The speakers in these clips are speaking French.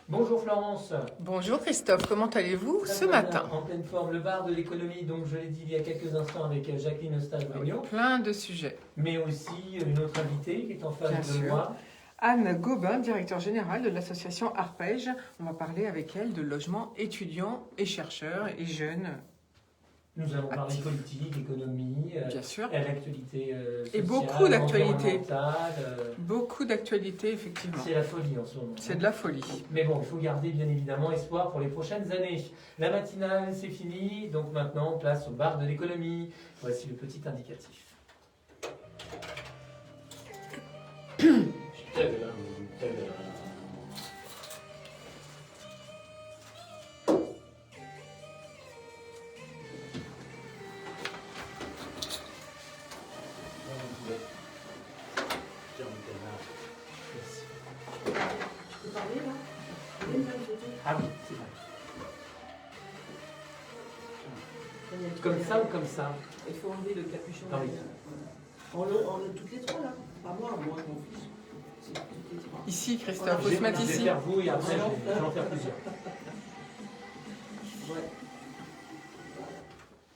Bonjour Florence. Bonjour Christophe, comment allez-vous Très ce bien, matin? en pleine forme, le bar de l'économie, donc je l'ai dit il y a quelques instants avec Jacqueline Eustache-Bregnaud, Plein de sujets. mais aussi une autre invitée qui est en face Bien de sûr. moi. Anne Gobin, directeur général de l'association Arpège. On va parler avec elle de logement étudiants et chercheurs et jeunes. Nous allons parler Actif. politique, économie, Bien sûr. et l'actualité sociale, Et beaucoup d'actualités. environnementale. Beaucoup d'actualités, effectivement. C'est la folie en ce moment. C'est de la folie. Mais bon, il faut garder bien évidemment espoir pour les prochaines années. La matinale, c'est fini, donc maintenant place au bar de l'économie. Voici le petit indicatif. Merci. Tu peux parler là? Vous voulez me faire une photo? Ah oui, c'est vrai. Il y a tout Comme derrière. ça ou comme ça? Il faut enlever le capuchon. Ah oui. Voilà. On a toutes les trois là. Pas moi, moi et mon fils. C'est toutes les trois. Ici, Christophe, Voilà. faut se mettre Je vais ici. faire vous et après je vais en faire plusieurs. Ouais.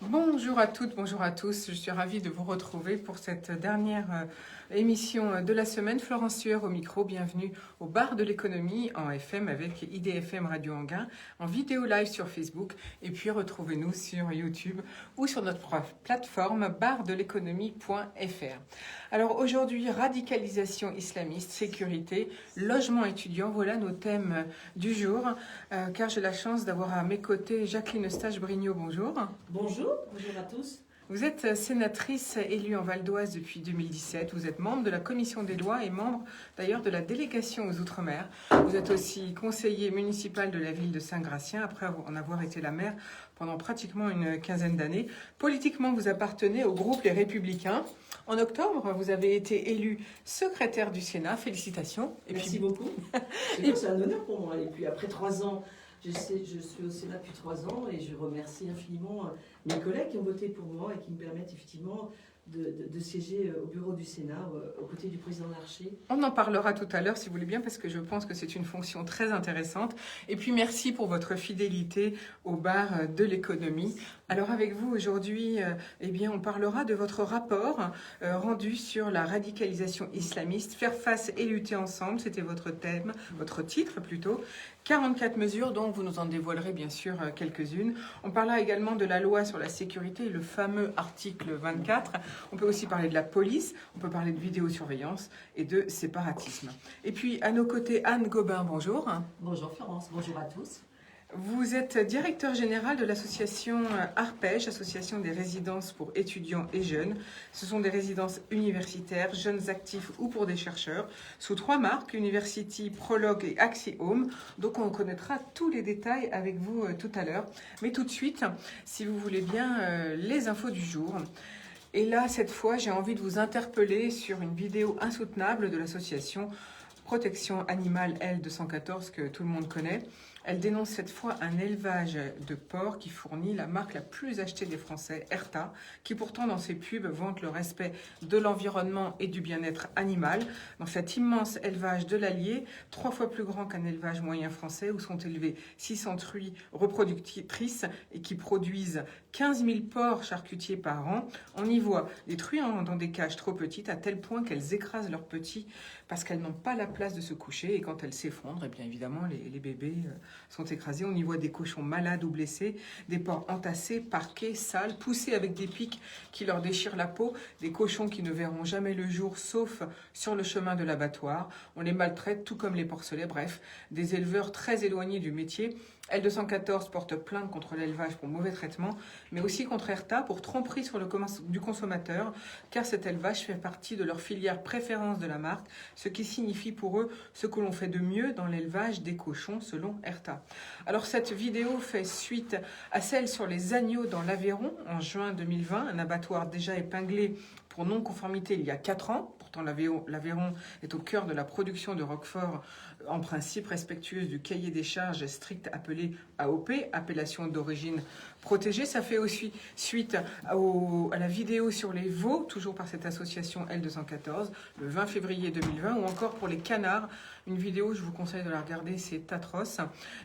Bonjour à toutes, bonjour à tous. Je suis ravie de vous retrouver pour cette dernière émission de la semaine. Florence Sueur au micro, bienvenue au bar de l'économie en FM avec IDFM Radio Anguin, en vidéo live sur Facebook et puis retrouvez-nous sur YouTube ou sur notre plateforme bardeléconomie.fr. Alors aujourd'hui, radicalisation islamiste, sécurité, logement étudiant, voilà nos thèmes du jour, car j'ai la chance d'avoir à mes côtés Jacqueline Eustache-Bregnaud, bonjour. Bonjour à tous. Vous êtes sénatrice élue en Val d'Oise depuis 2017. Vous êtes membre de la commission des lois et membre d'ailleurs de la délégation aux Outre-mer. Vous êtes aussi conseiller municipal de la ville de Saint-Gratien après en avoir été la maire pendant pratiquement une quinzaine d'années. Politiquement, vous appartenez au groupe Les Républicains. En octobre, vous avez été élu secrétaire du Sénat. Félicitations. Merci beaucoup. C'est un honneur pour moi. Et puis après 3 ans, je suis au Sénat depuis 3 ans et je remercie infiniment mes collègues qui ont voté pour moi et qui me permettent effectivement de siéger au bureau du Sénat aux côtés du président Larcher. On en parlera tout à l'heure si vous voulez bien parce que je pense que c'est une fonction très intéressante. Et puis merci pour votre fidélité au bar de l'économie. Alors avec vous aujourd'hui, eh bien on parlera de votre rapport rendu sur la radicalisation islamiste, faire face et lutter ensemble, c'était votre thème, votre titre plutôt. 44 mesures dont vous nous en dévoilerez bien sûr quelques-unes. On parlera également de la loi sur la sécurité, le fameux article 24. On peut aussi parler de la police, on peut parler de vidéosurveillance et de séparatisme. Et puis à nos côtés, Anne Gobin, bonjour. Bonjour Florence, bonjour à tous. Vous êtes directeur général de l'association Arpège, association des résidences pour étudiants et jeunes. Ce sont des résidences universitaires, jeunes actifs ou pour des chercheurs, sous 3 marques, University, Prologue et Axiome. Donc on connaîtra tous les détails avec vous tout à l'heure. Mais tout de suite, si vous voulez bien, les infos du jour. Et là, cette fois, j'ai envie de vous interpeller sur une vidéo insoutenable de l'association Protection Animale L214 que tout le monde connaît. Elle dénonce cette fois un élevage de porcs qui fournit la marque la plus achetée des Français, Erta, qui pourtant dans ses pubs vante le respect de l'environnement et du bien-être animal. Dans cet immense élevage de l'Allier, 3 fois plus grand qu'un élevage moyen français, où sont élevés 600 truies reproductrices et qui produisent 15 000 porcs charcutiers par an. On y voit des truies dans des cages trop petites, à tel point qu'elles écrasent leurs petits parce qu'elles n'ont pas la place de se coucher. Et quand elles s'effondrent, et bien évidemment, les bébés sont écrasés. On y voit des cochons malades ou blessés, des porcs entassés, parqués, sales, poussés avec des pics qui leur déchirent la peau, des cochons qui ne verront jamais le jour sauf sur le chemin de l'abattoir. On les maltraite tout comme les porcelets, bref, des éleveurs très éloignés du métier. L214 porte plainte contre l'élevage pour mauvais traitement, mais aussi contre Erta pour tromperie sur du consommateur, car cet élevage fait partie de leur filière préférence de la marque, ce qui signifie pour eux ce que l'on fait de mieux dans l'élevage des cochons selon Erta. Alors cette vidéo fait suite à celle sur les agneaux dans l'Aveyron en juin 2020, un abattoir déjà épinglé pour non-conformité il y a 4 ans. Pourtant, l'Aveyron est au cœur de la production de Roquefort, en principe respectueuse du cahier des charges strict appelé AOP, appellation d'origine protégée. Ça fait aussi suite à la vidéo sur les veaux, toujours par cette association L214, le 20 février 2020, ou encore pour les canards. Une vidéo, je vous conseille de la regarder, c'est atroce.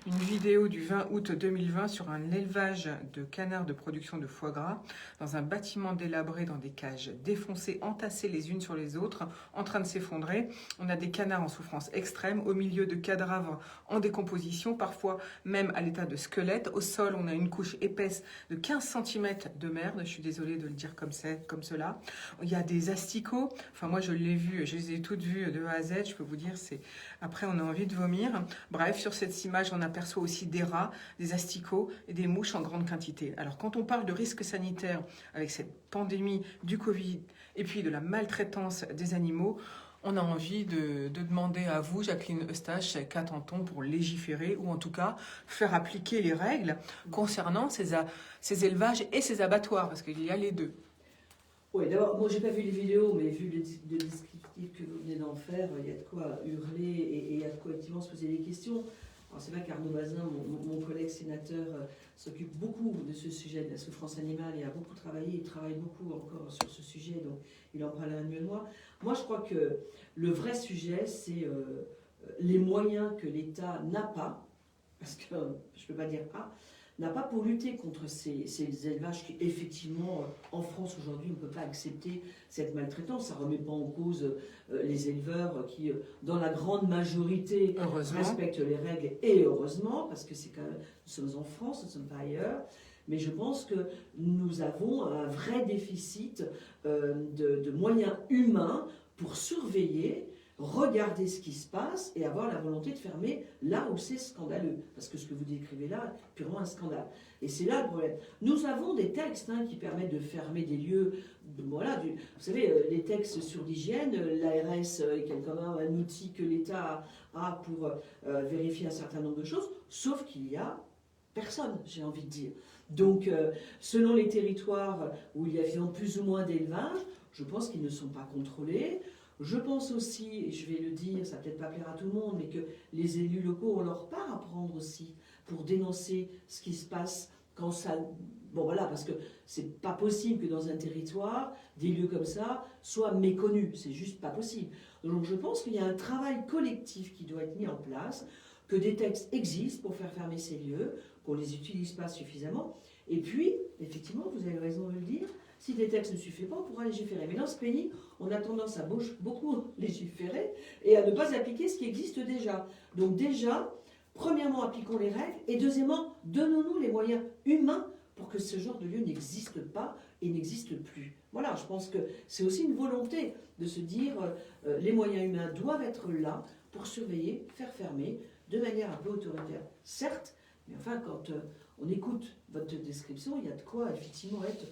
Une vidéo du 20 août 2020 sur un élevage de canards de production de foie gras dans un bâtiment délabré dans des cages défoncées, entassées les unes sur les autres, en train de s'effondrer. On a des canards en souffrance extrême, au milieu de cadavres en décomposition, parfois même à l'état de squelette. Au sol, on a une couche épaisse de 15 cm de merde. Je suis désolée de le dire comme cela. Il y a des asticots. Enfin, moi, je l'ai vu, je les ai toutes vues de A à Z. Je peux vous dire, après, on a envie de vomir. Bref, sur cette image, on aperçoit aussi des rats, des asticots et des mouches en grande quantité. Alors, quand on parle de risque sanitaire avec cette pandémie du Covid et puis de la maltraitance des animaux, on a envie de demander à vous, Jacqueline Eustache, qu'attend-on pour légiférer ou en tout cas faire appliquer les règles concernant ces élevages et ces abattoirs, parce qu'il y a les deux. Oui, d'abord, moi j'ai pas vu les vidéos, mais vu le descriptif que vous venez d'en faire, il y a de quoi hurler et il y a de quoi effectivement se poser des questions. Alors c'est vrai qu'Arnaud Bazin, mon collègue sénateur, s'occupe beaucoup de ce sujet de la souffrance animale et a beaucoup travaillé, il travaille beaucoup encore sur ce sujet, donc il en parlera mieux de moi. Moi je crois que le vrai sujet, c'est les moyens que l'État n'a pas, parce que je ne peux pas dire pas, n'a pas pour lutter contre ces élevages qui, effectivement, en France aujourd'hui, on ne peut pas accepter cette maltraitance. Ça ne remet pas en cause les éleveurs qui, dans la grande majorité, respectent les règles, et heureusement, parce que c'est quand même, nous sommes en France, nous ne sommes pas ailleurs. Mais je pense que nous avons un vrai déficit de moyens humains pour surveiller, regarder ce qui se passe et avoir la volonté de fermer là où c'est scandaleux. Parce que ce que vous décrivez là est purement un scandale. Et c'est là le problème. Nous avons des textes qui permettent de fermer des lieux. Voilà, vous savez, les textes sur l'hygiène, l'ARS est quelque part un outil que l'État a pour vérifier un certain nombre de choses, sauf qu'il y a personne, j'ai envie de dire. Donc, selon les territoires où il y a plus ou moins d'élevage, je pense qu'ils ne sont pas contrôlés. Je pense aussi, et je vais le dire, ça va peut-être pas plaire à tout le monde, mais que les élus locaux ont leur part à prendre aussi pour dénoncer ce qui se passe quand ça... Bon voilà, parce que c'est pas possible que dans un territoire, des lieux comme ça soient méconnus. C'est juste pas possible. Donc je pense qu'il y a un travail collectif qui doit être mis en place, que des textes existent pour faire fermer ces lieux, qu'on ne les utilise pas suffisamment. Et puis, effectivement, vous avez raison de le dire, si des textes ne suffisent pas, on pourra légiférer. Mais dans ce pays, on a tendance à beaucoup légiférer et à ne pas appliquer ce qui existe déjà. Donc déjà, premièrement, appliquons les règles et deuxièmement, donnons-nous les moyens humains pour que ce genre de lieu n'existe pas et n'existe plus. Voilà, je pense que c'est aussi une volonté de se dire les moyens humains doivent être là pour surveiller, faire fermer de manière un peu autoritaire. Certes, mais enfin, quand on écoute votre description, il y a de quoi effectivement être...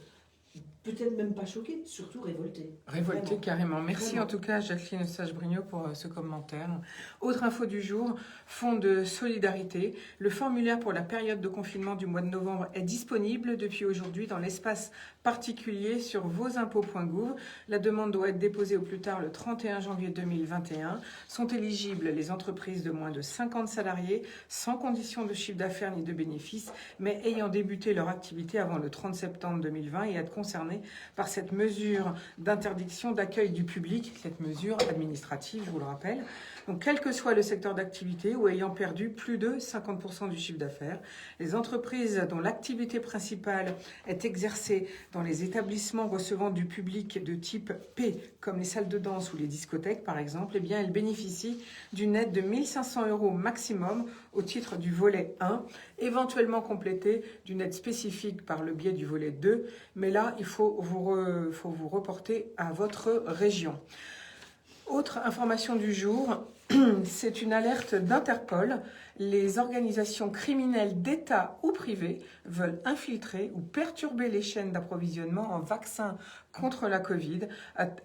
peut-être même pas choqué, surtout révolté. Révolté, Vraiment. carrément. Merci Vraiment. En tout cas, Jacqueline Eustache-Brignot, pour ce commentaire. Autre info du jour, Fonds de solidarité. Le formulaire pour la période de confinement du mois de novembre est disponible depuis aujourd'hui dans l'espace particulier sur vosimpôts.gouv. La demande doit être déposée au plus tard le 31 janvier 2021. Sont éligibles les entreprises de moins de 50 salariés, sans condition de chiffre d'affaires ni de bénéfices, mais ayant débuté leur activité avant le 30 septembre 2020 et être concernés par cette mesure d'interdiction d'accueil du public, cette mesure administrative, je vous le rappelle. Donc, quel que soit le secteur d'activité ou ayant perdu plus de 50% du chiffre d'affaires, les entreprises dont l'activité principale est exercée dans les établissements recevant du public de type P, comme les salles de danse ou les discothèques par exemple, eh bien, elles bénéficient d'une aide de 1 500 € maximum au titre du volet 1, éventuellement complétée d'une aide spécifique par le biais du volet 2, mais là, il faut vous reporter à votre région. Autre information du jour, c'est une alerte d'Interpol. les organisations criminelles d'État ou privées veulent infiltrer ou perturber les chaînes d'approvisionnement en vaccins contre la Covid.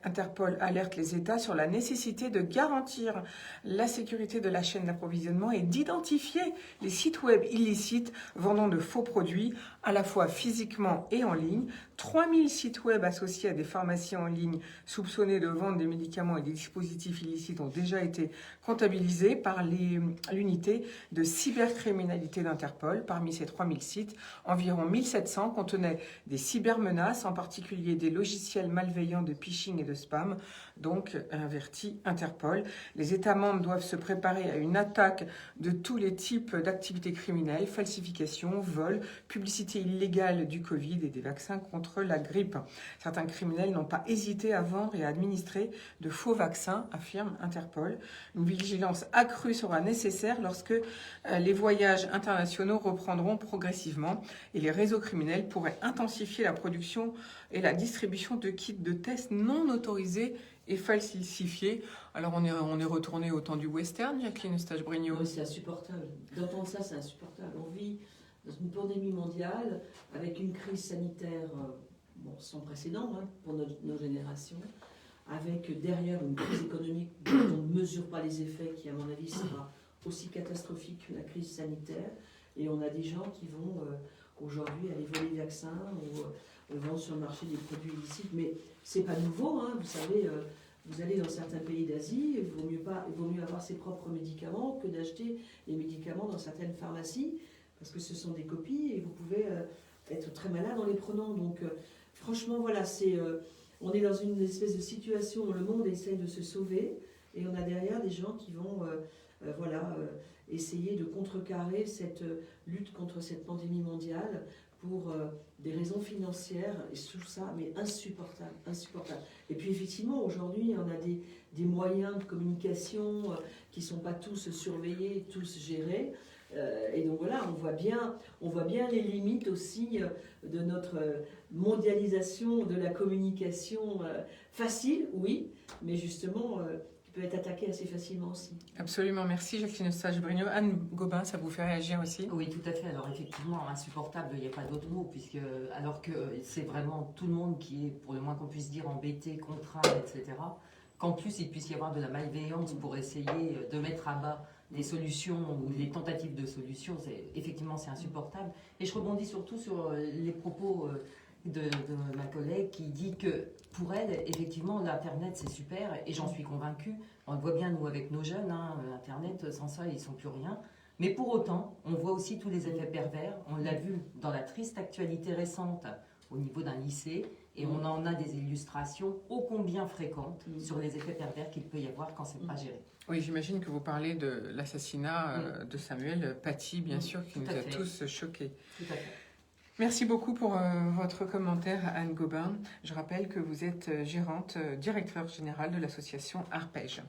Interpol alerte les États sur la nécessité de garantir la sécurité de la chaîne d'approvisionnement et d'identifier les sites web illicites vendant de faux produits, à la fois physiquement et en ligne. 3000 sites web associés à des pharmacies en ligne soupçonnés de vendre des médicaments et des dispositifs illicites ont déjà été comptabilisés par l'unité de cybercriminalité d'Interpol. Parmi ces 3000 sites, environ 1700 contenaient des cybermenaces, en particulier des logiciels malveillants de phishing et de spam, donc avertit Interpol. Les États membres doivent se préparer à une attaque de tous les types d'activités criminelles, falsification, vol, publicité illégale du Covid et des vaccins contre la grippe. Certains criminels n'ont pas hésité à vendre et à administrer de faux vaccins, affirme Interpol. Une vigilance accrue sera nécessaire lorsque les voyages internationaux reprendront progressivement et les réseaux criminels pourraient intensifier la production et la distribution de kits de tests non autorisés et falsifiés. Alors on est retourné au temps du western, Jacqueline Eustache-Brinio. Oui, c'est insupportable. D'entendre ça, c'est insupportable. On vit dans une pandémie mondiale avec une crise sanitaire sans précédent pour nos générations, avec derrière une crise économique dont on ne mesure pas les effets, qui à mon avis sera aussi catastrophique que la crise sanitaire. Et on a des gens qui vont aujourd'hui aller voler des vaccins ou vendre sur le marché des produits illicites. Mais c'est pas nouveau, vous savez. Vous allez dans certains pays d'Asie, il vaut mieux avoir ses propres médicaments que d'acheter les médicaments dans certaines pharmacies, parce que ce sont des copies et vous pouvez être très malade en les prenant. Donc franchement, voilà, on est dans une espèce de situation où le monde essaye de se sauver et on a derrière des gens qui vont essayer de contrecarrer cette lutte contre cette pandémie mondiale pour des raisons financières, et je trouve ça mais insupportable. Et puis effectivement, aujourd'hui, on a des moyens de communication qui ne sont pas tous surveillés, tous gérés. Et donc voilà, on voit bien les limites aussi de notre mondialisation de la communication facile, oui, mais justement qui peut être attaquée assez facilement aussi. Absolument, merci Jacqueline Eustache-Brinio. Anne Gobin, ça vous fait réagir aussi? Oui, tout à fait. Alors effectivement, insupportable, il n'y a pas d'autre mot, alors que c'est vraiment tout le monde qui est, pour le moins qu'on puisse dire, embêté, contraint, etc. Qu'en plus il puisse y avoir de la malveillance pour essayer de mettre à bas des solutions ou des tentatives de solutions, c'est insupportable. Et je rebondis surtout sur les propos de ma collègue qui dit que pour elle, effectivement, l'Internet c'est super et j'en suis convaincue. On le voit bien nous avec nos jeunes, Internet sans ça ils ne sont plus rien. Mais pour autant, on voit aussi tous les effets pervers. On l'a vu dans la triste actualité récente au niveau d'un lycée et on en a des illustrations ô combien fréquentes sur les effets pervers qu'il peut y avoir quand c'est pas géré. Oui, j'imagine que vous parlez de l'assassinat de Samuel Paty, bien sûr, qui nous a tous choqués. Tout à fait. Merci beaucoup pour votre commentaire, Anne Gobin. Je rappelle que vous êtes directeur générale de l'association Arpège.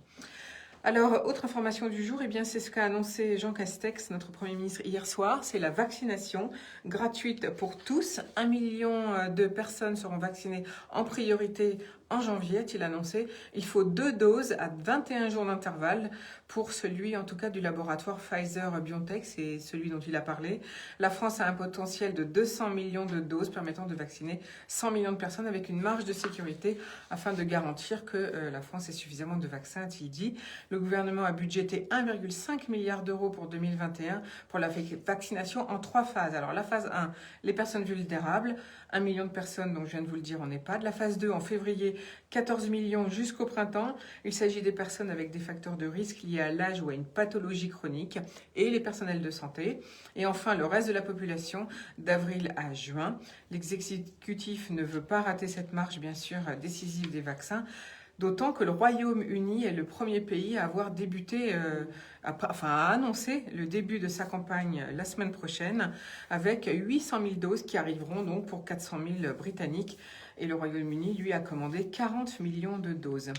Alors, autre information du jour, c'est ce qu'a annoncé Jean Castex, notre Premier ministre, hier soir. C'est la vaccination gratuite pour tous. 1 million de personnes seront vaccinées en priorité en janvier, a-t-il annoncé. Il faut 2 doses à 21 jours d'intervalle pour celui, en tout cas, du laboratoire Pfizer-BioNTech, c'est celui dont il a parlé. La France a un potentiel de 200 millions de doses permettant de vacciner 100 millions de personnes avec une marge de sécurité afin de garantir que la France ait suffisamment de vaccins, a-t-il dit. Le gouvernement a budgété 1,5 milliard d'euros pour 2021 pour la vaccination en 3 phases. Alors, la phase 1, les personnes vulnérables, 1 million de personnes, donc je viens de vous le dire, en EHPAD. La phase 2, en février, 14 millions jusqu'au printemps. Il s'agit des personnes avec des facteurs de risque liés à l'âge ou à une pathologie chronique et les personnels de santé. Et enfin, le reste de la population d'avril à juin. L'exécutif ne veut pas rater cette marche, bien sûr, décisive des vaccins. D'autant que le Royaume-Uni est le premier pays à avoir débuté, à annoncer le début de sa campagne la semaine prochaine, avec 800 000 doses qui arriveront donc pour 400 000 Britanniques. Et le Royaume-Uni, lui, a commandé 40 millions de doses.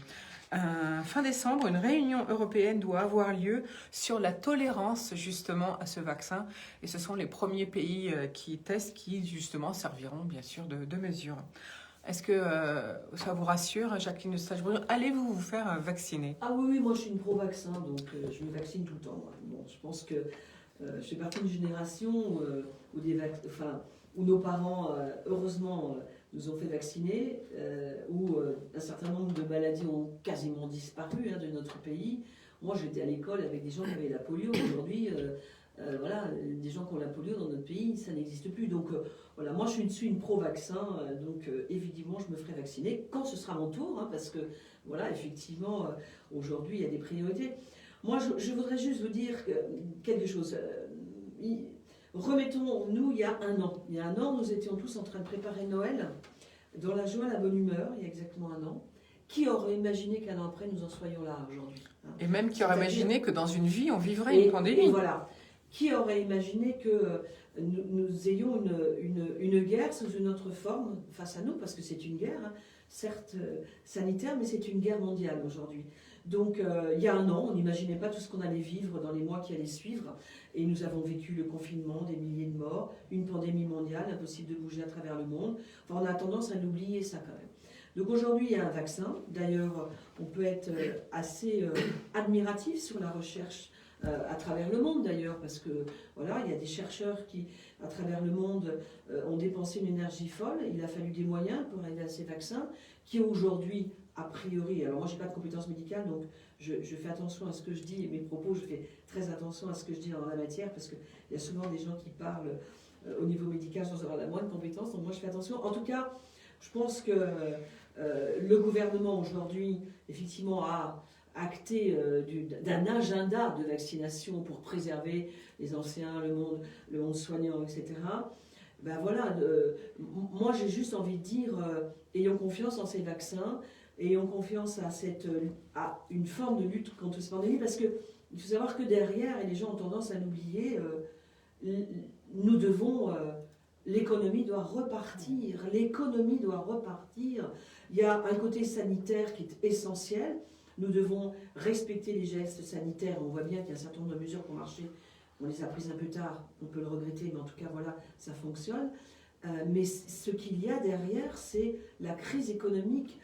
Fin décembre, une réunion européenne doit avoir lieu sur la tolérance justement à ce vaccin. Et ce sont les premiers pays qui testent qui justement serviront bien sûr de mesure. Est-ce que ça vous rassure, Jacqueline Eustache-Brinio? Allez-vous vous faire vacciner? Ah oui, moi je suis une pro-vaccin, donc je me vaccine tout le temps. Bon, je pense que je fais partie d'une génération où nos parents, heureusement, nous ont fait vacciner, où un certain nombre de maladies ont quasiment disparu de notre pays. Moi, j'étais à l'école avec des gens qui avaient la polio. Aujourd'hui, voilà, des gens qui ont la polio dans notre pays, ça n'existe plus. Donc, voilà, moi, je suis une pro-vaccin. Donc, évidemment, je me ferai vacciner quand ce sera mon tour, parce que, voilà, effectivement, aujourd'hui, il y a des priorités. Moi, je voudrais juste vous dire quelque chose. Remettons-nous il y a un an. Il y a un an, nous étions tous en train de préparer Noël, dans la joie, la bonne humeur, il y a exactement un an. Qui aurait imaginé qu'un an après, nous en soyons là aujourd'hui, Et même qui aurait imaginé que dans une vie, on vivrait une pandémie. Et voilà. Qui aurait imaginé que nous ayons une guerre sous une autre forme face à nous, parce que c'est une guerre, certes sanitaire, mais c'est une guerre mondiale aujourd'hui. Donc, il y a un an, on n'imaginait pas tout ce qu'on allait vivre dans les mois qui allaient suivre. Et nous avons vécu le confinement, des milliers de morts, une pandémie mondiale, impossible de bouger à travers le monde. Enfin, on a tendance à l'oublier, ça, quand même. Donc, aujourd'hui, il y a un vaccin. D'ailleurs, on peut être assez admiratif sur la recherche à travers le monde, d'ailleurs, parce que, voilà, il y a des chercheurs qui, à travers le monde, ont dépensé une énergie folle. Il a fallu des moyens pour arriver à ces vaccins, qui aujourd'hui, a priori, alors moi je n'ai pas de compétences médicales, donc je fais attention à ce que je dis et mes propos, je fais très attention à ce que je dis dans la matière, parce qu'il y a souvent des gens qui parlent au niveau médical sans avoir la moindre compétence, donc moi je fais attention. En tout cas, je pense que le gouvernement aujourd'hui, effectivement, a acté d'un agenda de vaccination pour préserver les anciens, le monde soignant, etc. Ben voilà, moi j'ai juste envie de dire, ayons confiance en ces vaccins, ayons confiance à une forme de lutte contre cette pandémie, parce qu'il faut savoir que derrière, et les gens ont tendance à l'oublier, nous devons, l'économie doit repartir, l'économie doit repartir. Il y a un côté sanitaire qui est essentiel, nous devons respecter les gestes sanitaires, on voit bien qu'il y a un certain nombre de mesures pour marcher, on les a prises un peu tard, on peut le regretter, mais en tout cas voilà, ça fonctionne. Mais ce qu'il y a derrière, c'est la crise économique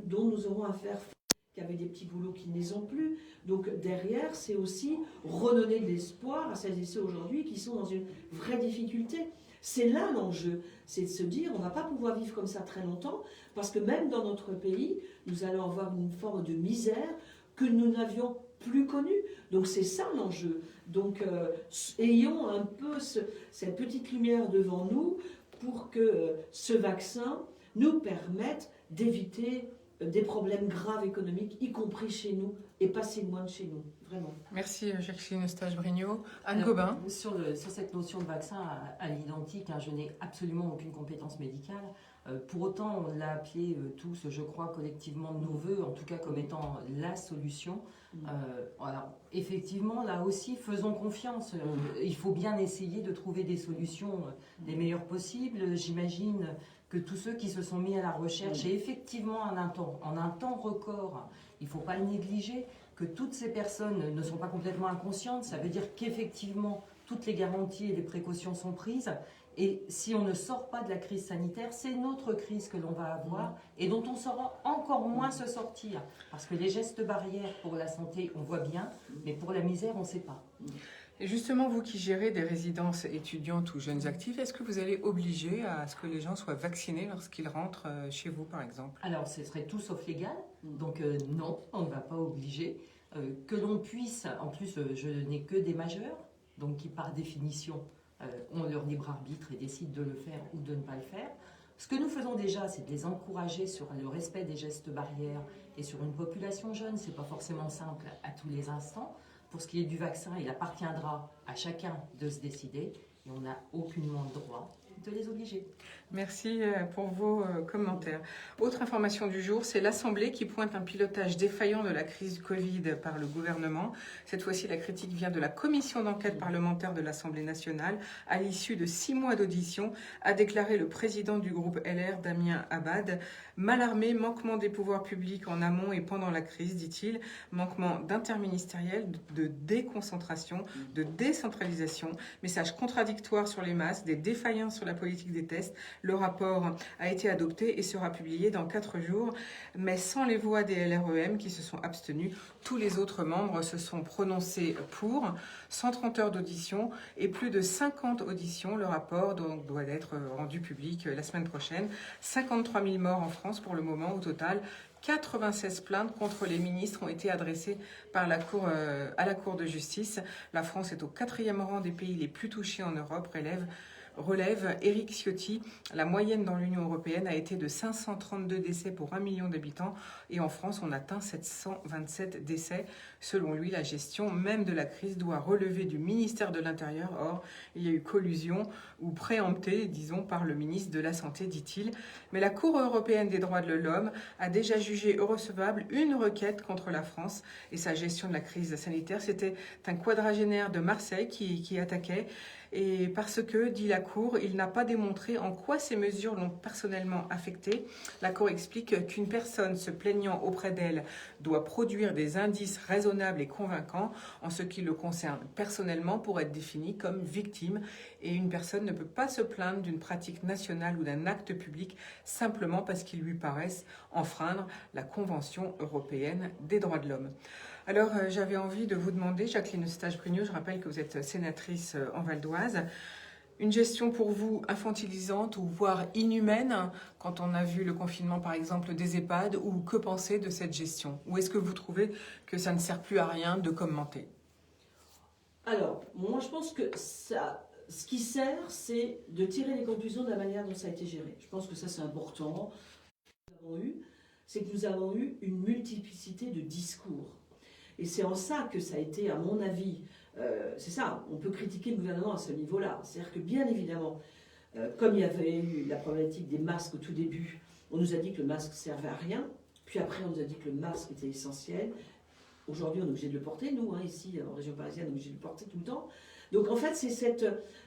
dont nous aurons à faire face, qui avaient des petits boulots qui ne les ont plus. Donc derrière, c'est aussi redonner de l'espoir à celles et ceux aujourd'hui qui sont dans une vraie difficulté. C'est là l'enjeu, c'est de se dire on ne va pas pouvoir vivre comme ça très longtemps, parce que même dans notre pays, nous allons avoir une forme de misère que nous n'avions plus connue. Donc c'est ça l'enjeu. Donc ayons un peu cette petite lumière devant nous pour que ce vaccin nous permette d'éviter des problèmes graves économiques, y compris chez nous, et pas si loin de chez nous, vraiment. Merci Jacqueline Eustache-Brignot. Anne Gobin. Sur cette notion de vaccin, à l'identique, je n'ai absolument aucune compétence médicale. Pour autant, on l'a appelé tous, je crois, collectivement de nos voeux, en tout cas comme étant la solution. Alors, effectivement, là aussi, faisons confiance. Il faut bien essayer de trouver des solutions les meilleures possibles. J'imagine que tous ceux qui se sont mis à la recherche, et effectivement en un temps record, il ne faut pas le négliger, que toutes ces personnes ne sont pas complètement inconscientes. Ça veut dire qu'effectivement, toutes les garanties et les précautions sont prises. Et si on ne sort pas de la crise sanitaire, c'est une autre crise que l'on va avoir et dont on saura encore moins se sortir. Parce que les gestes barrières pour la santé, on voit bien, mais pour la misère, on ne sait pas. Et justement, vous qui gérez des résidences étudiantes ou jeunes actifs, est-ce que vous allez obliger à ce que les gens soient vaccinés lorsqu'ils rentrent chez vous, par exemple? Alors, ce serait tout sauf légal. Donc non, on ne va pas obliger. Que l'on puisse, en plus, je n'ai que des majeurs, donc qui par définition ont leur libre arbitre et décident de le faire ou de ne pas le faire. Ce que nous faisons déjà, c'est de les encourager sur le respect des gestes barrières et sur une population jeune. Ce n'est pas forcément simple à tous les instants. Pour ce qui est du vaccin, il appartiendra à chacun de se décider et on n'a aucunement le droit de les obliger. Merci pour vos commentaires. Autre information du jour, c'est l'Assemblée qui pointe un pilotage défaillant de la crise Covid par le gouvernement. Cette fois-ci, la critique vient de la commission d'enquête parlementaire de l'Assemblée nationale. À l'issue de 6 mois d'audition, a déclaré le président du groupe LR, Damien Abad. Mal armé, manquement des pouvoirs publics en amont et pendant la crise, dit-il, manquement d'interministériel, de déconcentration, de décentralisation, message contradictoire sur les masques, des défaillances sur la politique des tests. Le rapport a été adopté et sera publié dans 4 jours, mais sans les voix des LREM qui se sont abstenus. Tous les autres membres se sont prononcés pour. 130 heures d'audition et plus de 50 auditions. Le rapport donc, doit être rendu public la semaine prochaine. 53 000 morts en France pour le moment au total. 96 plaintes contre les ministres ont été adressées par la Cour, à la Cour de justice. La France est au 4e rang des pays les plus touchés en Europe, relève Éric Ciotti. La moyenne dans l'Union européenne a été de 532 décès pour 1 million d'habitants et en France, on atteint 727 décès. Selon lui, la gestion même de la crise doit relever du ministère de l'Intérieur. Or, il y a eu collusion ou préempté, disons, par le ministre de la Santé, dit-il. Mais la Cour européenne des droits de l'homme a déjà jugé recevable une requête contre la France et sa gestion de la crise sanitaire. C'était un quadragénaire de Marseille qui attaquait. Et parce que, dit la Cour, il n'a pas démontré en quoi ces mesures l'ont personnellement affecté. La Cour explique qu'une personne se plaignant auprès d'elle doit produire des indices raisonnables et convaincants en ce qui le concerne personnellement pour être définie comme victime. Et une personne ne peut pas se plaindre d'une pratique nationale ou d'un acte public simplement parce qu'il lui paraisse enfreindre la Convention européenne des droits de l'homme. Alors, j'avais envie de vous demander, Jacqueline Eustache-Brugnot, je rappelle que vous êtes sénatrice en Val d'Oise, une gestion pour vous infantilisante ou voire inhumaine quand on a vu le confinement, par exemple, des EHPAD, ou que penser de cette gestion? Ou est-ce que vous trouvez que ça ne sert plus à rien de commenter? Alors, moi je pense que ça, ce qui sert, c'est de tirer les conclusions de la manière dont ça a été géré. Je pense que ça c'est important. C'est que nous avons eu une multiplicité de discours. Et c'est en ça que ça a été, à mon avis, c'est ça, on peut critiquer le gouvernement à ce niveau-là. C'est-à-dire que bien évidemment, comme il y avait eu la problématique des masques au tout début, on nous a dit que le masque ne servait à rien, puis après on nous a dit que le masque était essentiel. Aujourd'hui on est obligé de le porter, nous, ici en région parisienne, on est obligé de le porter tout le temps. Donc en fait c'est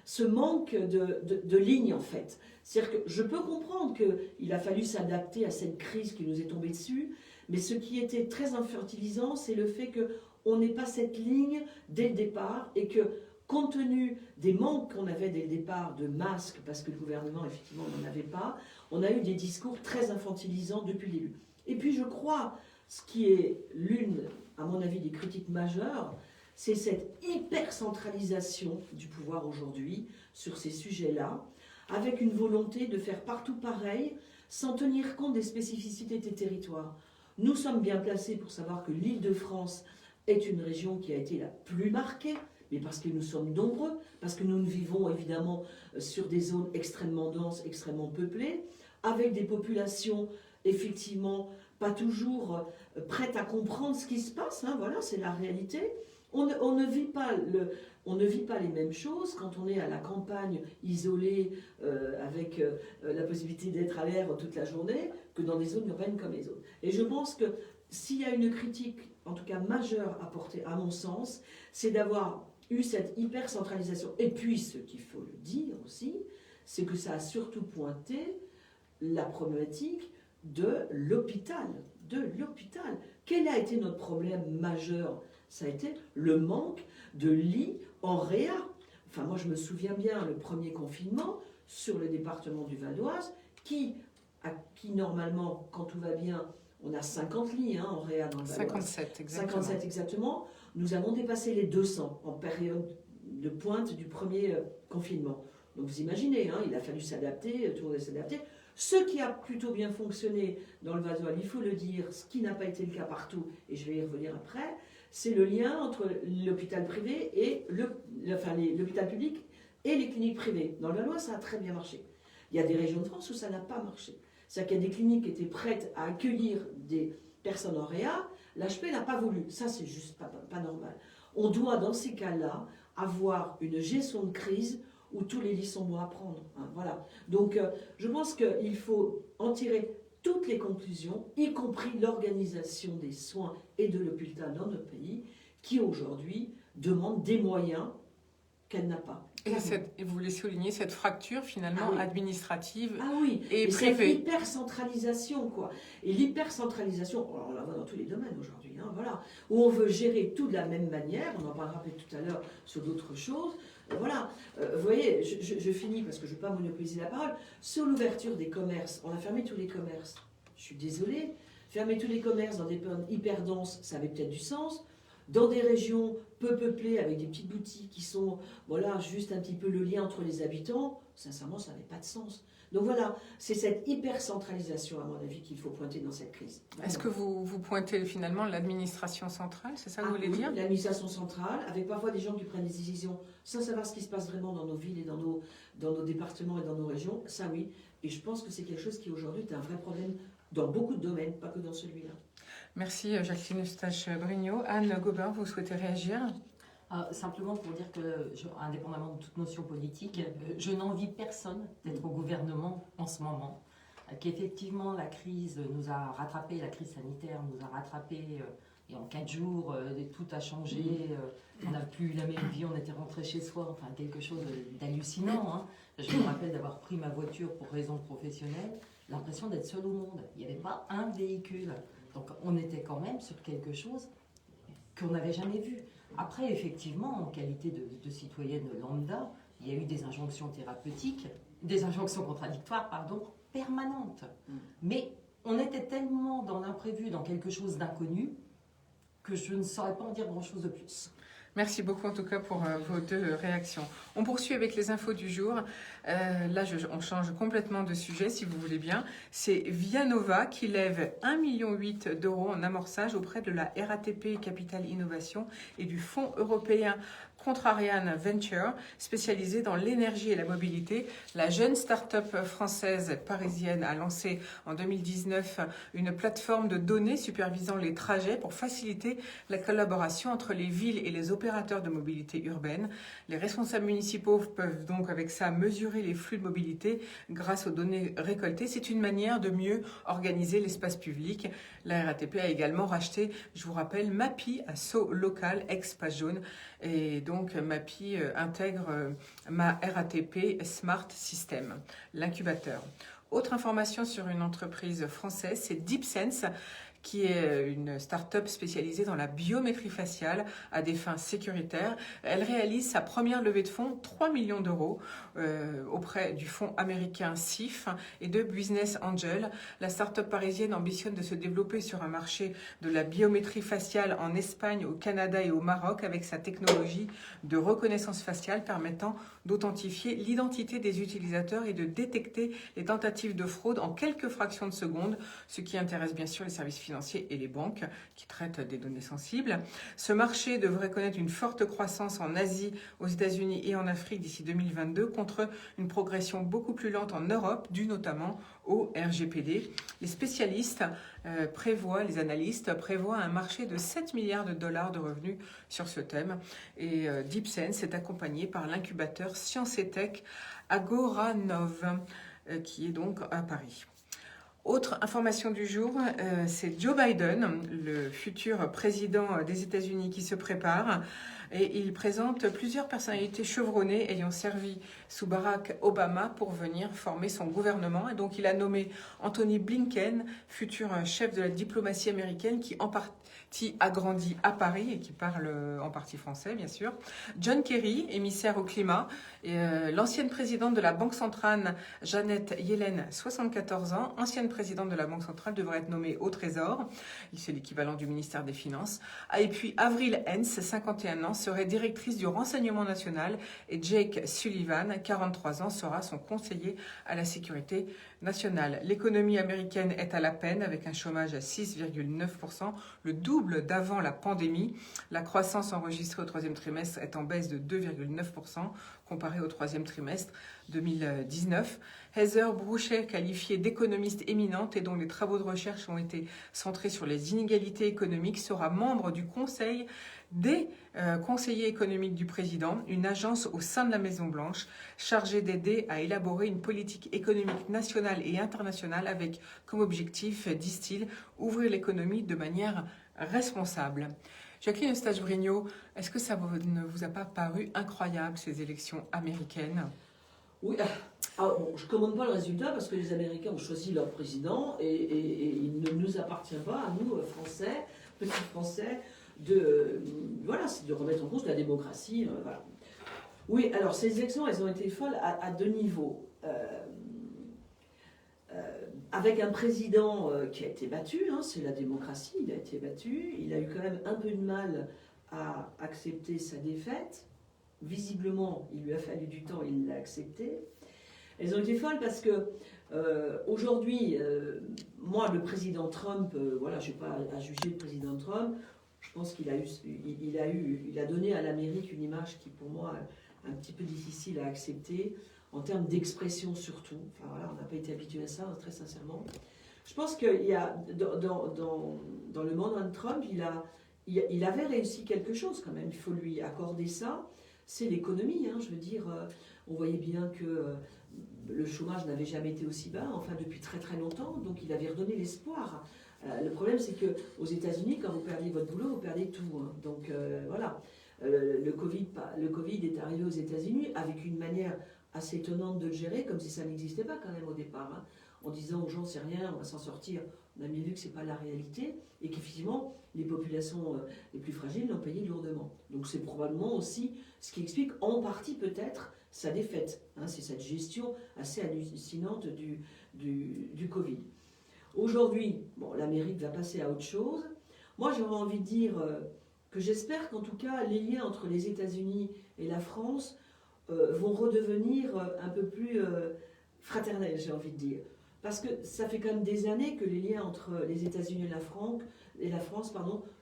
ce manque de ligne en fait. C'est-à-dire que je peux comprendre qu'il a fallu s'adapter à cette crise qui nous est tombée dessus, mais ce qui était très infantilisant, c'est le fait qu'on n'ait pas cette ligne dès le départ et que, compte tenu des manques qu'on avait dès le départ de masques, parce que le gouvernement, effectivement, n'en avait pas, on a eu des discours très infantilisants depuis le début. Et puis, je crois, ce qui est l'une, à mon avis, des critiques majeures, c'est cette hyper-centralisation du pouvoir aujourd'hui sur ces sujets-là, avec une volonté de faire partout pareil, sans tenir compte des spécificités des territoires. Nous sommes bien placés pour savoir que l'Île-de-France est une région qui a été la plus marquée, mais parce que nous sommes nombreux, parce que nous vivons évidemment sur des zones extrêmement denses, extrêmement peuplées, avec des populations effectivement pas toujours prêtes à comprendre ce qui se passe, voilà, c'est la réalité. On ne vit pas les mêmes choses quand on est à la campagne, isolé, avec la possibilité d'être à l'air toute la journée, que dans des zones urbaines comme les autres. Et je pense que s'il y a une critique, en tout cas majeure, à porter, à mon sens, c'est d'avoir eu cette hyper-centralisation. Et puis, ce qu'il faut le dire aussi, c'est que ça a surtout pointé la problématique de l'hôpital. Quel a été notre problème majeur? Ça a été le manque de lits en réa. Enfin, moi, je me souviens bien, le premier confinement, sur le département du Val d'Oise, qui normalement, quand tout va bien, on a 50 lits en réa dans le Val d'Oise. 57, exactement. 57 exactement. Nous avons dépassé les 200 en période de pointe du premier confinement. Donc vous imaginez, il a fallu s'adapter, tout le monde a s'adapté. Ce qui a plutôt bien fonctionné dans le Val d'Oise, il faut le dire, ce qui n'a pas été le cas partout, et je vais y revenir après, c'est le lien entre l'hôpital privé et l'hôpital public et les cliniques privées. Dans le Val d'Oise, ça a très bien marché. Il y a des régions de France où ça n'a pas marché. C'est-à-dire qu'il y a des cliniques qui étaient prêtes à accueillir des personnes en réa, l'HP n'a pas voulu. Ça, c'est juste pas normal. On doit, dans ces cas-là, avoir une gestion de crise où tous les lits sont bons à prendre. Voilà. Donc, je pense qu'il faut en tirer toutes les conclusions, y compris l'organisation des soins et de l'hôpital dans notre pays, qui aujourd'hui demande des moyens qu'elle n'a pas. Et vous voulez souligner cette fracture finalement Ah oui. administrative Ah oui, et cette privée. hypercentralisation, quoi. Et l'hypercentralisation, on la voit dans tous les domaines aujourd'hui, hein, voilà, où on veut gérer tout de la même manière, on en parlera peut-être tout à l'heure sur d'autres choses. Voilà, vous voyez, je finis parce que je ne veux pas monopoliser la parole. Sur l'ouverture des commerces, on a fermé tous les commerces. Je suis désolée, fermer tous les commerces dans des périodes hyper denses, ça avait peut-être du sens. Dans des régions peu peuplées, avec des petites boutiques qui sont, voilà, juste un petit peu le lien entre les habitants, sincèrement, ça n'avait pas de sens. Donc voilà, c'est cette hyper-centralisation, à mon avis, qu'il faut pointer dans cette crise. Vraiment. Est-ce que vous pointez finalement l'administration centrale, c'est ça que vous voulez dire? L'administration centrale, avec parfois des gens qui prennent des décisions sans savoir ce qui se passe vraiment dans nos villes et dans nos départements et dans nos régions, ça oui. Et je pense que c'est quelque chose qui aujourd'hui est un vrai problème dans beaucoup de domaines, pas que dans celui-là. Merci Jacqueline Eustache-Brignot. Anne Gobin, vous souhaitez réagir? Simplement pour dire que, indépendamment de toute notion politique, je n'envie personne d'être au gouvernement en ce moment. Qu'effectivement, la crise nous a rattrapés, la crise sanitaire nous a rattrapés, et en 4 jours, tout a changé, on n'a plus la même vie, on était rentré chez soi, enfin quelque chose d'hallucinant. Hein. Je me rappelle d'avoir pris ma voiture pour raison professionnelle, l'impression d'être seul au monde. Il n'y avait pas un véhicule. Donc on était quand même sur quelque chose qu'on n'avait jamais vu. Après, effectivement, en qualité de citoyenne lambda, il y a eu des injonctions thérapeutiques, des injonctions contradictoires, pardon, permanentes. Mais on était tellement dans l'imprévu, dans quelque chose d'inconnu, que je ne saurais pas en dire grand-chose de plus. Merci beaucoup en tout cas pour vos 2 réactions. On poursuit avec les infos du jour. Là, on change complètement de sujet si vous voulez bien. C'est Vianova qui lève 1,8 million d'euros en amorçage auprès de la RATP Capital Innovation et du Fonds européen Contrarian Venture, spécialisé dans l'énergie et la mobilité. La jeune start-up française parisienne a lancé en 2019 une plateforme de données supervisant les trajets pour faciliter la collaboration entre les villes et les opérateurs de mobilité urbaine. Les responsables municipaux peuvent donc avec ça mesurer les flux de mobilité grâce aux données récoltées. C'est une manière de mieux organiser l'espace public. La RATP a également racheté, je vous rappelle, Mappy à Sceaux Local, ex-Page Jaune. Et donc Mappy intègre ma RATP Smart System, l'incubateur. Autre information sur une entreprise française, c'est DeepSense, qui est une start-up spécialisée dans la biométrie faciale à des fins sécuritaires. Elle réalise sa première levée de fonds, 3 millions d'euros, auprès du fonds américain CIF et de Business Angel. La start-up parisienne ambitionne de se développer sur un marché de la biométrie faciale en Espagne, au Canada et au Maroc avec sa technologie de reconnaissance faciale permettant d'authentifier l'identité des utilisateurs et de détecter les tentatives de fraude en quelques fractions de secondes, ce qui intéresse bien sûr les services financiers et les banques qui traitent des données sensibles. Ce marché devrait connaître une forte croissance en Asie, aux États-Unis et en Afrique d'ici 2022, contre une progression beaucoup plus lente en Europe, due notamment au RGPD. Les spécialistes les analystes prévoient un marché de 7 milliards de dollars de revenus sur ce thème. Et DeepSense est accompagné par l'incubateur Science et Tech Agoranov, qui est donc à Paris. Autre information du jour, c'est Joe Biden, le futur président des États-Unis qui se prépare. Et il présente plusieurs personnalités chevronnées ayant servi sous Barack Obama pour venir former son gouvernement. Et donc il a nommé Anthony Blinken, futur chef de la diplomatie américaine, qui en partie a grandi à Paris et qui parle en partie français, bien sûr. John Kerry, émissaire au climat, et l'ancienne présidente de la Banque centrale, Janet Yellen, 74 ans, ancienne présidente de la Banque centrale, devrait être nommée au Trésor. C'est l'équivalent du ministère des Finances. Et puis Avril Haines, 51 ans, serait directrice du Renseignement national et Jake Sullivan, 43 ans, sera son conseiller à la sécurité nationale. L'économie américaine est à la peine avec un chômage à 6,9%, le double d'avant la pandémie. La croissance enregistrée au 3e trimestre est en baisse de 2,9% comparée au 3e trimestre 2019. Heather Brouchet, qualifiée d'économiste éminente et dont les travaux de recherche ont été centrés sur les inégalités économiques, sera membre du Conseil des conseillers économiques du président, une agence au sein de la Maison-Blanche chargée d'aider à élaborer une politique économique nationale et internationale avec comme objectif, disent-ils, ouvrir l'économie de manière responsable. Jacqueline Eustache-Brinio, est-ce que ne vous a pas paru incroyable ces élections américaines? Oui, bon, je ne commande pas le résultat parce que les Américains ont choisi leur président et il ne nous appartient pas, à nous, Français, petits Français, de remettre en cause la démocratie. Voilà. Oui, alors ces élections, elles ont été folles à deux niveaux. Avec un président qui a été battu, hein, c'est la démocratie, il a été battu, il a eu quand même un peu de mal à accepter sa défaite. Visiblement, il lui a fallu du temps, il l'a accepté. Elles ont été folles parce que aujourd'hui, moi, le président Trump, voilà, je n'ai pas à juger le président Trump. Je pense qu'il a donné à l'Amérique une image qui, pour moi, est un petit peu difficile à accepter en termes d'expression surtout. Enfin voilà, on n'a pas été habitué à ça, très sincèrement. Je pense qu'il y a dans le mandat de Trump, il avait réussi quelque chose quand même. Il faut lui accorder ça. C'est l'économie, hein, je veux dire, on voyait bien que le chômage n'avait jamais été aussi bas, enfin depuis très très longtemps, donc il avait redonné l'espoir. Le problème c'est qu'aux États-Unis, quand vous perdez votre boulot, vous perdez tout. Hein. Donc voilà, le Covid est arrivé aux États-Unis avec une manière assez étonnante de le gérer, comme si ça n'existait pas quand même au départ, hein, en disant aux gens c'est rien, on va s'en sortir. On a bien vu que ce n'est pas la réalité et qu'effectivement les populations les plus fragiles l'ont payé lourdement. Donc c'est probablement aussi ce qui explique en partie peut-être sa défaite. Hein, c'est cette gestion assez hallucinante du Covid. Aujourd'hui, bon, l'Amérique va passer à autre chose. Moi j'aurais envie de dire que j'espère qu'en tout cas les liens entre les États-Unis et la France vont redevenir un peu plus fraternels, j'ai envie de dire. Parce que ça fait quand même des années que les liens entre les États-Unis et la France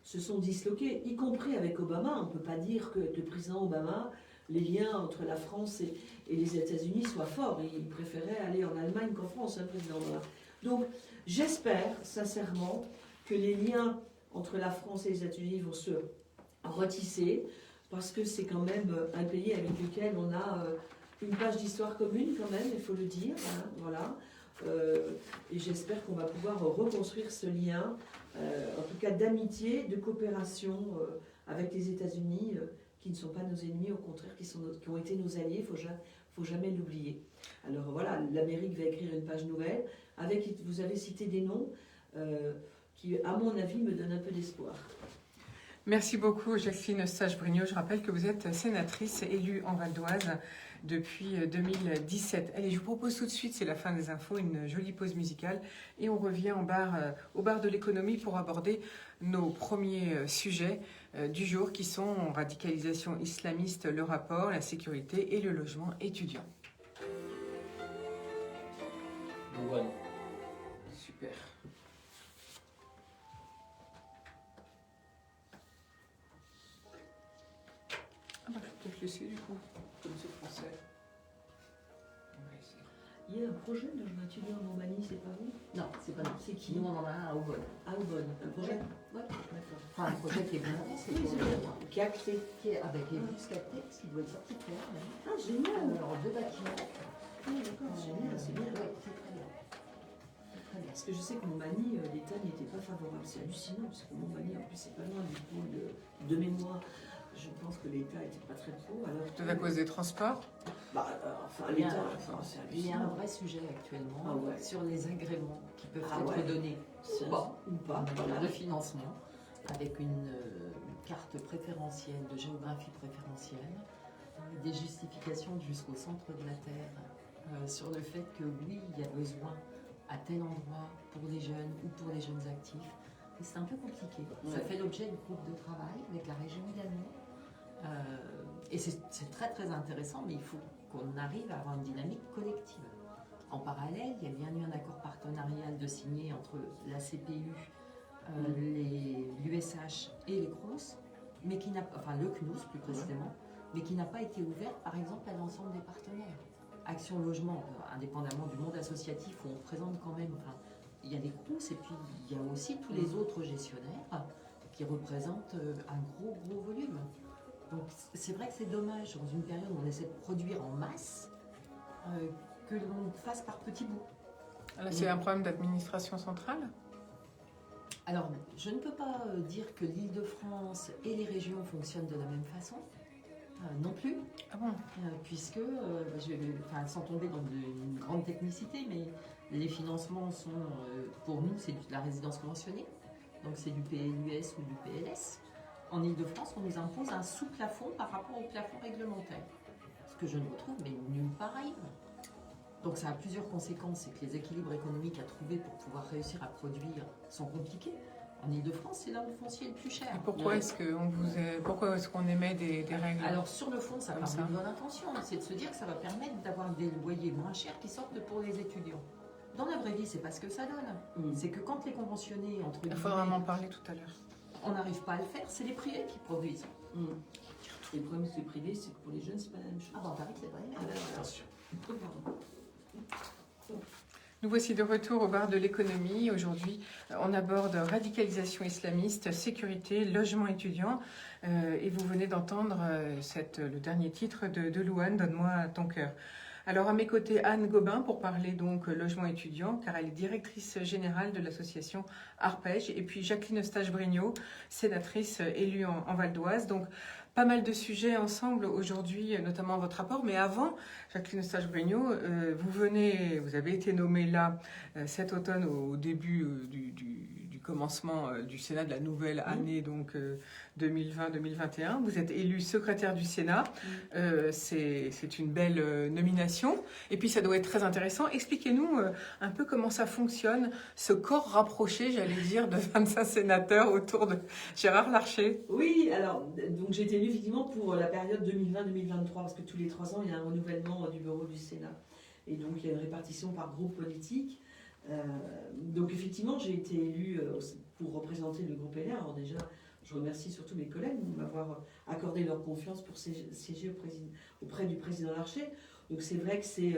se sont disloqués, y compris avec Obama. On ne peut pas dire que le président Obama, les liens entre la France et les États-Unis soient forts. Il préférait aller en Allemagne qu'en France, le président Obama. Donc j'espère sincèrement que les liens entre la France et les États-Unis vont se retisser, parce que c'est quand même un pays avec lequel on a une page d'histoire commune quand même, il faut le dire. Hein, voilà. Et j'espère qu'on va pouvoir reconstruire ce lien, en tout cas d'amitié, de coopération avec les États-Unis, qui ne sont pas nos ennemis, au contraire, qui ont été nos alliés, il ne faut jamais l'oublier. Alors voilà, l'Amérique va écrire une page nouvelle, vous avez cité des noms qui, à mon avis, me donnent un peu d'espoir. Merci beaucoup Jacqueline Eustache-Brinio. Je rappelle que vous êtes sénatrice élue en Val d'Oise depuis 2017. Allez, je vous propose tout de suite, c'est la fin des infos, une jolie pause musicale et on revient au bar de l'économie pour aborder nos premiers sujets du jour qui sont radicalisation islamiste, le rapport, la sécurité et le logement étudiant. Voilà. Super. Ah bah, je vais peut-être laisser du coup, comme c'est français. On va essayer. Il y a un projet de logement étudiant en Roumanie, c'est pas vous? Non, c'est pas nous. C'est qui? Nous, on en a un à Aubonne. À Aubonne. Un projet? Ouais. D'accord. Enfin, un projet qui est bien avancé. Oui, c'est bien. Qui est acté. Qui est plus capté, parce qu'il doit être sorti de terre. même. Ah, génial. Alors, deux bâtiments. Ah, d'accord, génial, c'est bien. Ouais, c'est très bien. Très bien. Parce que je sais qu'en Roumanie, l'État n'y était pas favorable. C'est hallucinant, parce qu'en Roumanie, en plus, c'est pas loin du pôle de mémoire. Je pense que l'État n'était pas très pro. Peut-être à cause des transports? Enfin, Il y a- l'État, enfin, c'est Il y a un hallucinant. vrai sujet actuellement Ah ouais. sur les agréments qui peuvent Ah être ouais. donnés C'est- ou pas, Ou pas, en voilà. matière de financement, avec une carte préférentielle, de géographie préférentielle, des justifications jusqu'au centre de la Terre sur le fait que oui, il y a besoin à tel endroit pour les jeunes ou pour les jeunes actifs. Mais c'est un peu compliqué. Ça Ouais. fait l'objet de groupes de travail avec la région également. Et c'est très très intéressant, mais il faut qu'on arrive à avoir une dynamique collective. En parallèle, il y a bien eu un accord partenarial de signé entre la CPU, l'USH et les CROUS, mais qui n'a, enfin le CNUS plus précisément, mais qui n'a pas été ouvert par exemple à l'ensemble des partenaires. Action Logement, indépendamment du monde associatif où on présente quand même, enfin, il y a les CROUS et puis il y a aussi tous les autres gestionnaires qui représentent un gros volume. Donc c'est vrai que c'est dommage dans une période où on essaie de produire en masse que l'on fasse par petits bouts. Là, c'est un problème d'administration centrale? Alors, je ne peux pas dire que l'Île-de-France et les régions fonctionnent de la même façon, non plus, Ah bon? puisque, sans tomber dans une grande technicité, mais les financements sont, pour nous, c'est de la résidence conventionnée, donc c'est du PLUS ou du PLS. En Île-de-France, on nous impose un sous-plafond par rapport au plafond réglementaire, ce que je ne retrouve mais nulle part ailleurs. Donc ça a plusieurs conséquences, c'est que les équilibres économiques à trouver pour pouvoir réussir à produire sont compliqués. En Île-de-France, c'est là où le foncier est le plus cher. Et pourquoi est-ce qu'on émet des règles? Alors sur le fond, ça Comme part ça. d'une bonne intention, c'est de se dire que ça va permettre d'avoir des loyers moins chers qui sortent pour les étudiants. Dans la vraie vie, c'est pas ce que ça donne. C'est que quand les conventionnés, entre Il faudra m'en parler tout à l'heure. on n'arrive pas à le faire, c'est les privés qui produisent. Et le problème, c'est privé, c'est que pour les jeunes, c'est pas la même chose. Ah bon, Paris, c'est vrai. Ah ben voilà. Attention. Pardon. Nous voici de retour au bar de l'économie. Aujourd'hui, on aborde radicalisation islamiste, sécurité, logement étudiant. Et vous venez d'entendre le dernier titre de Louane, Donne-moi ton cœur. Alors à mes côtés, Anne Gobin pour parler donc logement étudiant, car elle est directrice générale de l'association Arpège. Et puis Jacqueline Eustache-Brignot, sénatrice élue en Val d'Oise. Donc pas mal de sujets ensemble aujourd'hui, notamment votre rapport. Mais avant, Jacqueline Eustache-Brignot, vous avez été nommée là cet automne au début du commencement du Sénat de la nouvelle année, donc 2020-2021. Vous êtes élue secrétaire du Sénat. C'est une belle nomination. Et puis ça doit être très intéressant. Expliquez-nous un peu comment ça fonctionne, ce corps rapproché, j'allais dire, de 25 sénateurs autour de Gérard Larcher. Oui, alors, donc j'ai été élue effectivement pour la période 2020-2023, parce que tous les 3 ans, il y a un renouvellement du bureau du Sénat. Et donc, il y a une répartition par groupe politique. Donc, effectivement, j'ai été élue pour représenter le groupe LR. Alors déjà, je remercie surtout mes collègues de m'avoir accordé leur confiance pour siéger auprès du président Larcher. Donc, c'est vrai que c'est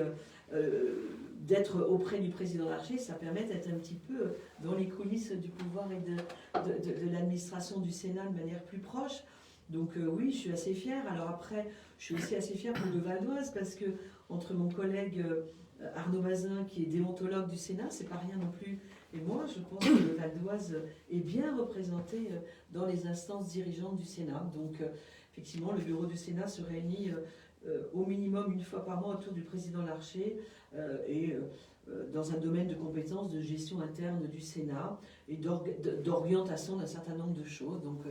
d'être auprès du président Larcher, ça permet d'être un petit peu dans les coulisses du pouvoir et de l'administration du Sénat de manière plus proche. Donc oui, je suis assez fière. Alors après, je suis aussi assez fière pour le Val d'Oise parce que entre mon collègue Arnaud Bazin, qui est déontologue du Sénat, c'est pas rien non plus, et moi, je pense que le Val d'Oise est bien représenté dans les instances dirigeantes du Sénat. Donc effectivement, le bureau du Sénat se réunit au minimum une fois par mois autour du président Larcher dans un domaine de compétences de gestion interne du Sénat et d'orientation d'un certain nombre de choses. Donc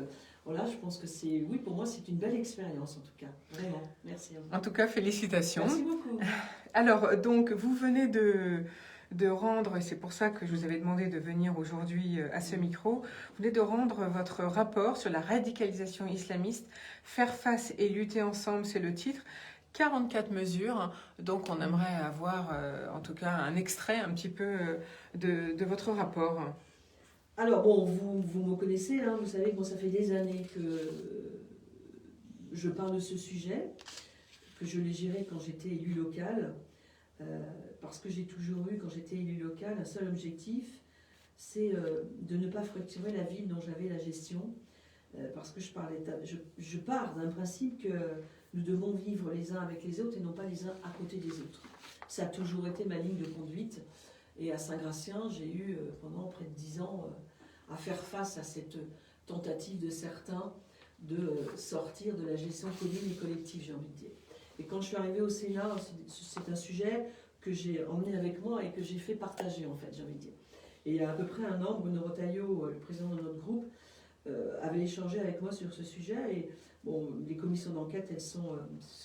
voilà, je pense que oui, pour moi, c'est une belle expérience en tout cas. Vraiment, merci à vous. En tout cas, félicitations. Merci beaucoup. Alors, donc, vous venez de rendre, et c'est pour ça que je vous avais demandé de venir aujourd'hui à ce micro, vous venez de rendre votre rapport sur la radicalisation islamiste, faire face et lutter ensemble, c'est le titre. 44 mesures, donc on aimerait avoir en tout cas un extrait un petit peu de votre rapport. Alors bon, vous me connaissez, hein, vous savez que ça fait des années que je parle de ce sujet, que je l'ai géré quand j'étais élue locale, parce que j'ai toujours eu, quand j'étais élue locale, un seul objectif, c'est de ne pas fracturer la ville dont j'avais la gestion, parce que je pars d'un principe que nous devons vivre les uns avec les autres et non pas les uns à côté des autres. Ça a toujours été ma ligne de conduite. Et à Saint-Gratien, j'ai eu pendant près de 10 ans à faire face à cette tentative de certains de sortir de la gestion commune et collective, j'ai envie de dire. Et quand je suis arrivée au Sénat, c'est un sujet que j'ai emmené avec moi et que j'ai fait partager, en fait, j'ai envie de dire. Et il y a à peu près un an, Bruno Retailleau, le président de notre groupe, avait échangé avec moi sur ce sujet. Et bon, les commissions d'enquête, c'est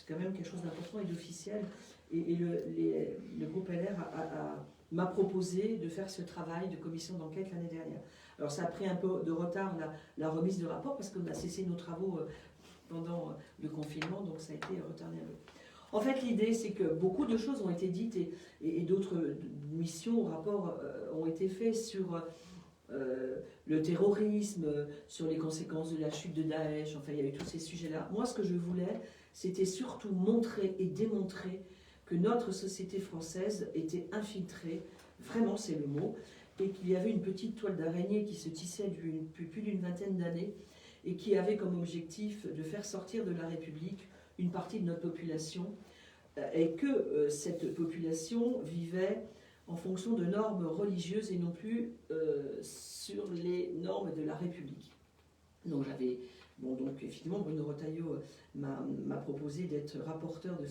quand même quelque chose d'important et d'officiel. Et le groupe LR m'a proposé de faire ce travail de commission d'enquête l'année dernière. Alors ça a pris un peu de retard la remise de rapport parce qu'on a cessé nos travaux pendant le confinement, donc ça a été retardé un peu. En fait, l'idée, c'est que beaucoup de choses ont été dites et d'autres missions, rapports ont été faits sur le terrorisme, sur les conséquences de la chute de Daesh, enfin il y a eu tous ces sujets-là. Moi, ce que je voulais, c'était surtout montrer et démontrer que notre société française était infiltrée, vraiment c'est le mot, et qu'il y avait une petite toile d'araignée qui se tissait depuis plus d'une vingtaine d'années et qui avait comme objectif de faire sortir de la République une partie de notre population et que cette population vivait en fonction de normes religieuses et non plus sur les normes de la République. Donc donc effectivement, Bruno Retailleau m'a proposé d'être rapporteur de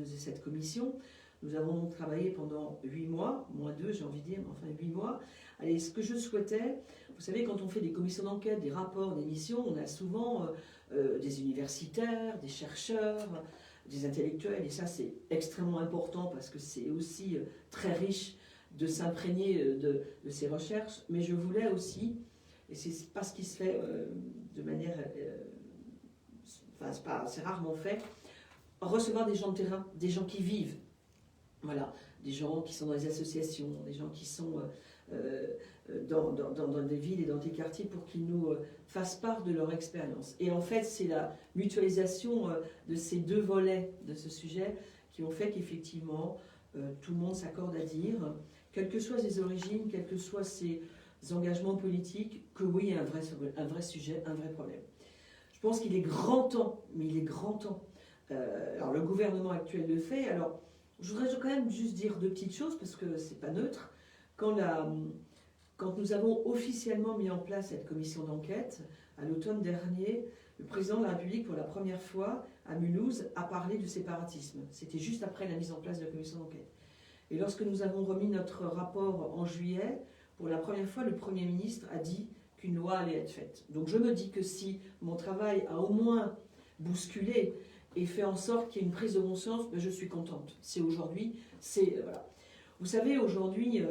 cette commission. Nous avons donc travaillé pendant 8 mois, moins 2 j'ai envie de dire, mais enfin 8 mois. Allez, ce que je souhaitais, vous savez, quand on fait des commissions d'enquête, des rapports, des missions, on a souvent des universitaires, des chercheurs, des intellectuels, et ça c'est extrêmement important parce que c'est aussi très riche de s'imprégner de ces recherches, mais je voulais aussi, et c'est pas ce qui se fait de manière, c'est rarement fait, recevoir des gens de terrain, des gens qui vivent, voilà, des gens qui sont dans les associations, des gens qui sont dans des villes et dans des quartiers pour qu'ils nous fassent part de leur expérience. Et en fait, c'est la mutualisation de ces deux volets de ce sujet qui ont fait qu'effectivement, tout le monde s'accorde à dire, quelles que soient ses origines, quels que soient ses engagements politiques, que oui, il y a un vrai sujet, un vrai problème. Je pense qu'il est grand temps, mais il est grand temps. Alors le gouvernement actuel le fait. Alors je voudrais quand même juste dire 2 petites choses parce que c'est pas neutre. Quand nous avons officiellement mis en place cette commission d'enquête, à l'automne dernier, le président de la République, pour la première fois, à Mulhouse, a parlé du séparatisme. C'était juste après la mise en place de la commission d'enquête. Et lorsque nous avons remis notre rapport en juillet, pour la première fois, le Premier ministre a dit qu'une loi allait être faite. Donc je me dis que si mon travail a au moins bousculé et fait en sorte qu'il y ait une prise de conscience, ben je suis contente. C'est aujourd'hui, voilà. Vous savez, aujourd'hui,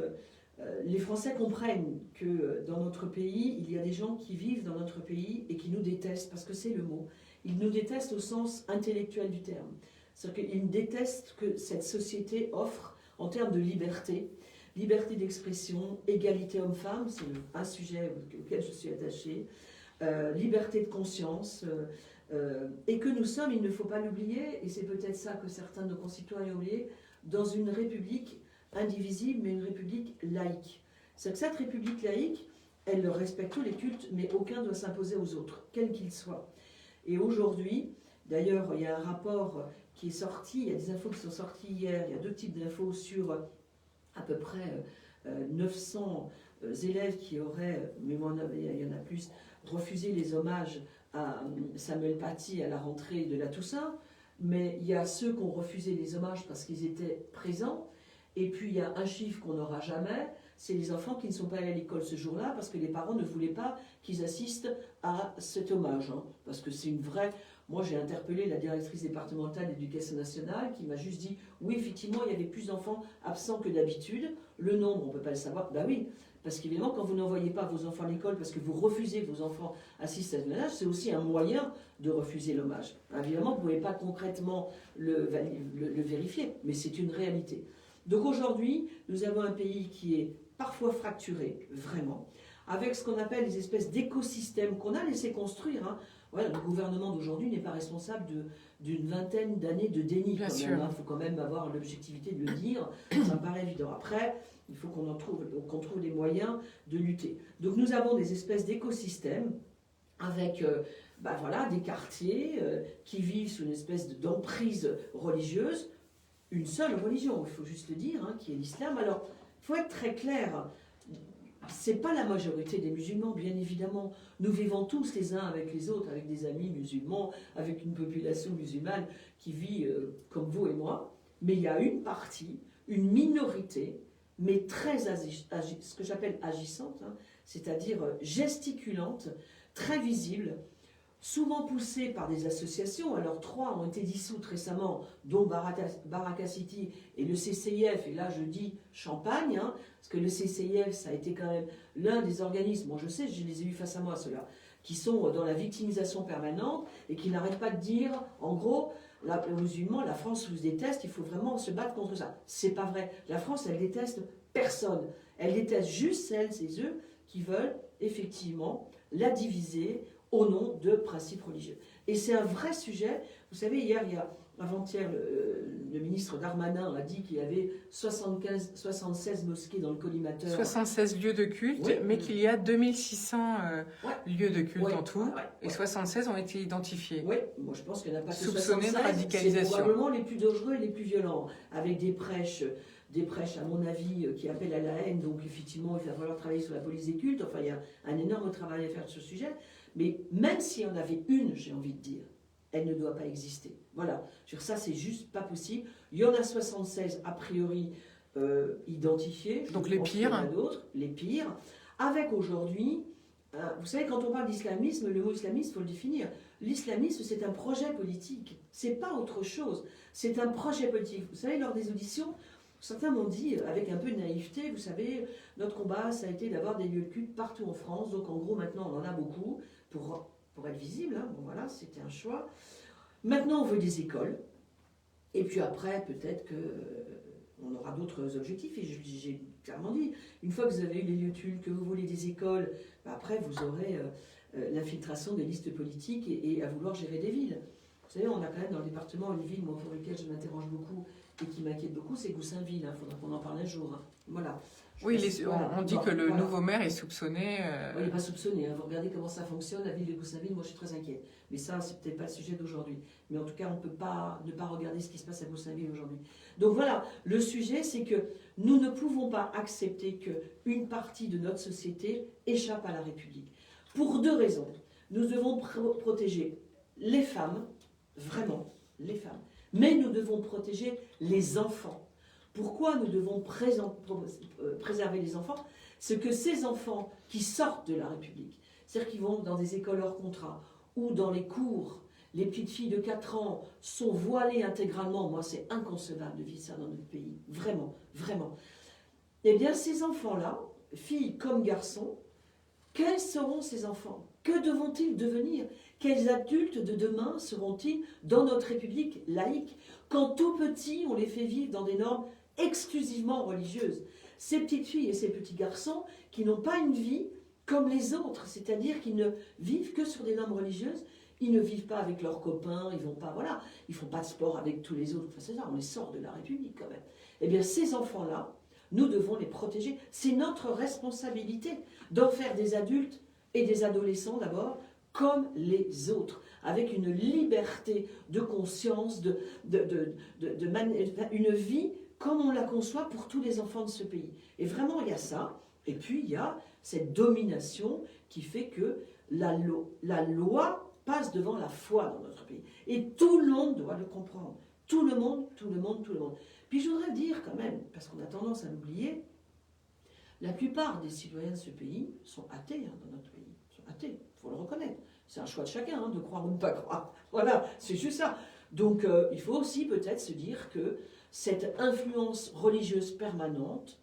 les Français comprennent que dans notre pays, il y a des gens qui vivent dans notre pays et qui nous détestent, parce que c'est le mot. Ils nous détestent au sens intellectuel du terme. C'est-à-dire qu'ils détestent que cette société offre en termes de liberté d'expression, égalité homme-femme, c'est un sujet auquel je suis attachée, liberté de conscience, et que nous sommes, il ne faut pas l'oublier, et c'est peut-être ça que certains de nos concitoyens ont oublié, dans une république indivisible, mais une république laïque. C'est que cette république laïque, elle respecte tous les cultes, mais aucun ne doit s'imposer aux autres, quels qu'ils soient. Et aujourd'hui, d'ailleurs, il y a un rapport qui est sorti, il y a des infos qui sont sorties hier, il y a 2 types d'infos sur à peu près 900 élèves qui auraient, mais il y en a plus, refusé les hommages à Samuel Paty à la rentrée de la Toussaint, mais il y a ceux qui ont refusé les hommages parce qu'ils étaient présents, et puis il y a un chiffre qu'on n'aura jamais, c'est les enfants qui ne sont pas allés à l'école ce jour-là parce que les parents ne voulaient pas qu'ils assistent à cet hommage, hein, parce que c'est une vraie... Moi, j'ai interpellé la directrice départementale d'éducation nationale qui m'a juste dit « Oui, effectivement, il y avait plus d'enfants absents que d'habitude. Le nombre, on ne peut pas le savoir. » Ben oui, parce qu'évidemment, quand vous n'envoyez pas vos enfants à l'école parce que vous refusez que vos enfants assistent à cet hommage, c'est aussi un moyen de refuser l'hommage. Évidemment, vous ne pouvez pas concrètement le vérifier, mais c'est une réalité. Donc aujourd'hui, nous avons un pays qui est parfois fracturé, vraiment, avec ce qu'on appelle des espèces d'écosystèmes qu'on a laissé construire, hein. Voilà, le gouvernement d'aujourd'hui n'est pas responsable d'une vingtaine d'années de déni. Il faut quand même avoir l'objectivité de le dire, ça me paraît évident. Après, il faut qu'on trouve les moyens de lutter. Donc nous avons des espèces d'écosystèmes avec des quartiers qui vivent sous une espèce d'emprise religieuse, une seule religion, il faut juste le dire, hein, qui est l'islam. Alors, il faut être très clair. C'est pas la majorité des musulmans, bien évidemment. Nous vivons tous les uns avec les autres, avec des amis musulmans, avec une population musulmane qui vit comme vous et moi. Mais il y a une partie, une minorité, mais très ce que j'appelle agissante, hein, c'est-à-dire gesticulante, très visible, souvent poussée par des associations. Alors 3 ont été dissoutes récemment, dont Baraka City et le CCIF, et là je dis Champagne, hein, parce que le CCIF, ça a été quand même l'un des organismes, moi je sais, je les ai eus face à moi ceux-là, qui sont dans la victimisation permanente et qui n'arrêtent pas de dire, en gros, les musulmans, la France vous déteste, il faut vraiment se battre contre ça. C'est pas vrai. La France, elle déteste personne. Elle déteste juste celles et ceux qui veulent effectivement la diviser au nom de principes religieux. Et c'est un vrai sujet. Vous savez, avant-hier, le ministre Darmanin a dit qu'il y avait 76 mosquées dans le collimateur. 76 lieux de culte, oui, mais qu'il y a 2600 lieux de culte en tout, et 76 ont été identifiés. Oui, moi je pense qu'il n'y en a pas que soupçonnés 76, de radicalisation. C'est probablement les plus dangereux et les plus violents, avec des prêches des prêches, à mon avis, qui appellent à la haine. Donc, effectivement, il va falloir travailler sur la police des cultes. Enfin, il y a un énorme travail à faire sur ce sujet. Mais même s'il y en avait une, j'ai envie de dire, elle ne doit pas exister. Voilà. Ça, c'est juste pas possible. Il y en a 76, a priori, identifiés. Donc les pires. Il y en a d'autres, les pires. Avec aujourd'hui, vous savez, quand on parle d'islamisme, le mot islamisme, il faut le définir. L'islamisme, c'est un projet politique. C'est pas autre chose. C'est un projet politique. Vous savez, lors des auditions, certains m'ont dit, avec un peu de naïveté, vous savez, notre combat, ça a été d'avoir des lieux de culte partout en France. Donc, en gros, maintenant, on en a beaucoup pour être visible. Hein. Bon, voilà, c'était un choix. Maintenant, on veut des écoles. Et puis après, peut-être qu'on aura d'autres objectifs. Et j'ai clairement dit, une fois que vous avez eu les lieux de culte, que vous voulez des écoles, après, vous aurez l'infiltration des listes politiques et à vouloir gérer des villes. Vous savez, on a quand même dans le département une ville pour laquelle je m'interroge beaucoup et qui m'inquiète beaucoup, c'est Goussainville. Il faudra qu'on en parle un jour. Hein. Voilà. On dit que le nouveau maire est soupçonné. Oui, il n'est pas soupçonné. Hein. Vous regardez comment ça fonctionne, la ville de Goussainville, moi je suis très inquiète. Mais ça, c'est peut-être pas le sujet d'aujourd'hui. Mais en tout cas, on ne peut pas ne pas regarder ce qui se passe à Goussainville aujourd'hui. Donc voilà, le sujet, c'est que nous ne pouvons pas accepter qu'une partie de notre société échappe à la République. Pour deux raisons. Nous devons protéger les femmes, vraiment, les femmes. Mais nous devons protéger les enfants. Pourquoi nous devons préserver les enfants? C'est que ces enfants qui sortent de la République, c'est-à-dire qui vont dans des écoles hors contrat ou dans les cours, les petites filles de 4 ans sont voilées intégralement. Moi, c'est inconcevable de vivre ça dans notre pays. Vraiment, vraiment. Eh bien, ces enfants-là, filles comme garçons, quels seront ces enfants? Que devront-ils devenir? Quels adultes de demain seront-ils dans notre République laïque quand tout petits, on les fait vivre dans des normes exclusivement religieuses? Ces petites filles et ces petits garçons qui n'ont pas une vie comme les autres, c'est-à-dire qu'ils ne vivent que sur des normes religieuses, ils ne vivent pas avec leurs copains, ils vont pas, voilà, ils font pas de sport avec tous les autres, enfin, c'est ça, on les sort de la République quand même. Eh bien, ces enfants-là, nous devons les protéger. C'est notre responsabilité d'en faire des adultes et des adolescents d'abord, comme les autres, avec une liberté de conscience, une vie comme on la conçoit pour tous les enfants de ce pays. Et vraiment, il y a ça. Et puis, il y a cette domination qui fait que la loi passe devant la foi dans notre pays. Et tout le monde doit le comprendre. Tout le monde, tout le monde, tout le monde. Puis je voudrais dire quand même, parce qu'on a tendance à l'oublier, la plupart des citoyens de ce pays sont athées dans notre pays. Ils sont athées, il faut le reconnaître. C'est un choix de chacun de croire ou de ne pas croire. Voilà, c'est juste ça. Donc il faut aussi peut-être se dire que cette influence religieuse permanente,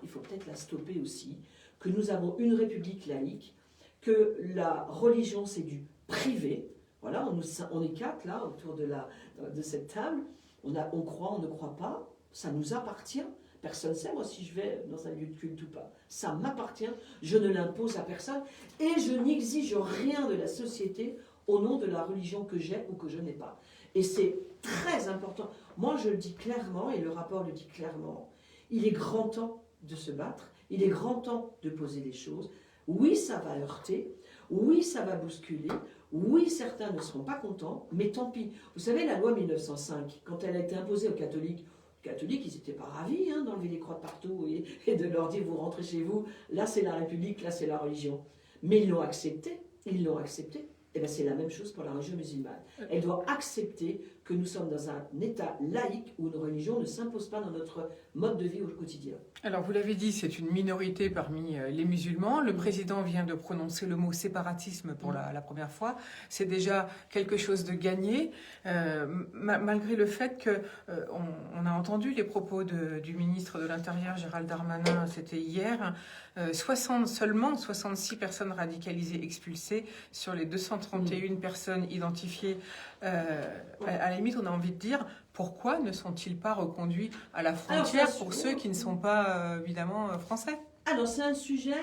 il faut peut-être la stopper aussi, que nous avons une république laïque, que la religion c'est du privé. Voilà, on est 4 là autour de cette table. On croit, on ne croit pas, ça nous appartient. Personne ne sait, moi, si je vais dans un lieu de culte ou pas. Ça m'appartient, je ne l'impose à personne et je n'exige rien de la société au nom de la religion que j'ai ou que je n'ai pas. Et c'est très important. Moi, je le dis clairement, et le rapport le dit clairement, il est grand temps de se battre, il est grand temps de poser des choses. Oui, ça va heurter, oui, ça va bousculer, oui, certains ne seront pas contents, mais tant pis. Vous savez, la loi 1905, quand elle a été imposée aux catholiques, ils n'étaient pas ravis d'enlever les croix de partout et de leur dire vous rentrez chez vous, là c'est la République, là c'est la religion. Mais ils l'ont accepté, Et bien c'est la même chose pour la religion musulmane. Elle doit accepter que nous sommes dans un état laïque où une religion ne s'impose pas dans notre mode de vie au quotidien. Alors vous l'avez dit, c'est une minorité parmi les musulmans. Le président vient de prononcer le mot séparatisme pour la première fois. C'est déjà quelque chose de gagné, malgré le fait qu'on a entendu les propos du ministre de l'Intérieur, Gérald Darmanin, c'était hier, seulement 66 personnes radicalisées expulsées sur les 231 personnes identifiées. À la limite, on a envie de dire, pourquoi ne sont-ils pas reconduits à la frontière pour ceux qui ne sont pas, évidemment, français? Alors, c'est un sujet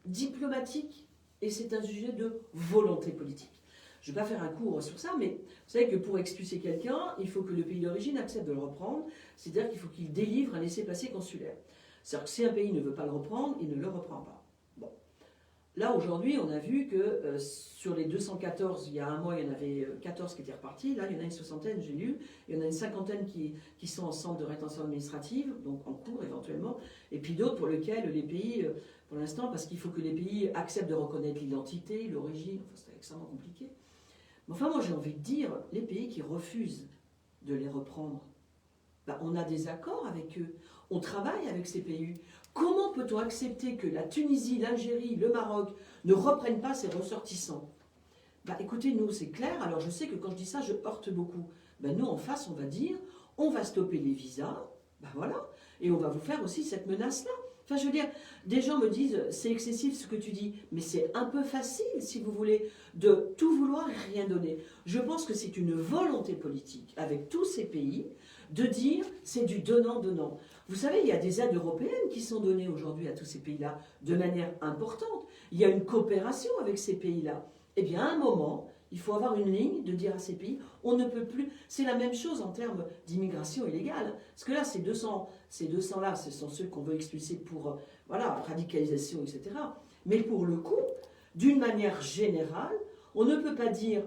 diplomatique et c'est un sujet de volonté politique. Je ne vais pas faire un cours sur ça, mais vous savez que pour expulser quelqu'un, il faut que le pays d'origine accepte de le reprendre, c'est-à-dire qu'il faut qu'il délivre un laissez-passer consulaire. C'est-à-dire que si un pays ne veut pas le reprendre, il ne le reprend pas. Bon. Là, aujourd'hui, on a vu que sur les 214, il y a un mois, il y en avait 14 qui étaient repartis. Là, il y en a une soixantaine, j'ai lu. Il y en a une cinquantaine qui sont en centre de rétention administrative, donc en cours éventuellement. Et puis d'autres pour lesquels les pays, pour l'instant, parce qu'il faut que les pays acceptent de reconnaître l'identité, l'origine, enfin, c'est extrêmement compliqué. Mais enfin, moi, j'ai envie de dire, les pays qui refusent de les reprendre, ben, on a des accords avec eux. On travaille avec ces pays. Comment peut-on accepter que la Tunisie, l'Algérie, le Maroc ne reprennent pas ces ressortissants? Bah, écoutez, nous, c'est clair. Alors, je sais que quand je dis ça, je heurte beaucoup. Bah, nous, en face, on va dire, on va stopper les visas, bah, voilà, et on va vous faire aussi cette menace-là. Enfin, je veux dire, des gens me disent, c'est excessif ce que tu dis, mais c'est un peu facile, si vous voulez, de tout vouloir et rien donner. Je pense que c'est une volonté politique, avec tous ces pays, de dire, c'est du donnant-donnant. Vous savez, il y a des aides européennes qui sont données aujourd'hui à tous ces pays-là de manière importante. Il y a une coopération avec ces pays-là. Eh bien, à un moment, il faut avoir une ligne de dire à ces pays, on ne peut plus... C'est la même chose en termes d'immigration illégale. Parce que là, ces 200-là, ce sont ceux qu'on veut expulser pour voilà, radicalisation, etc. Mais pour le coup, d'une manière générale, on ne peut pas dire...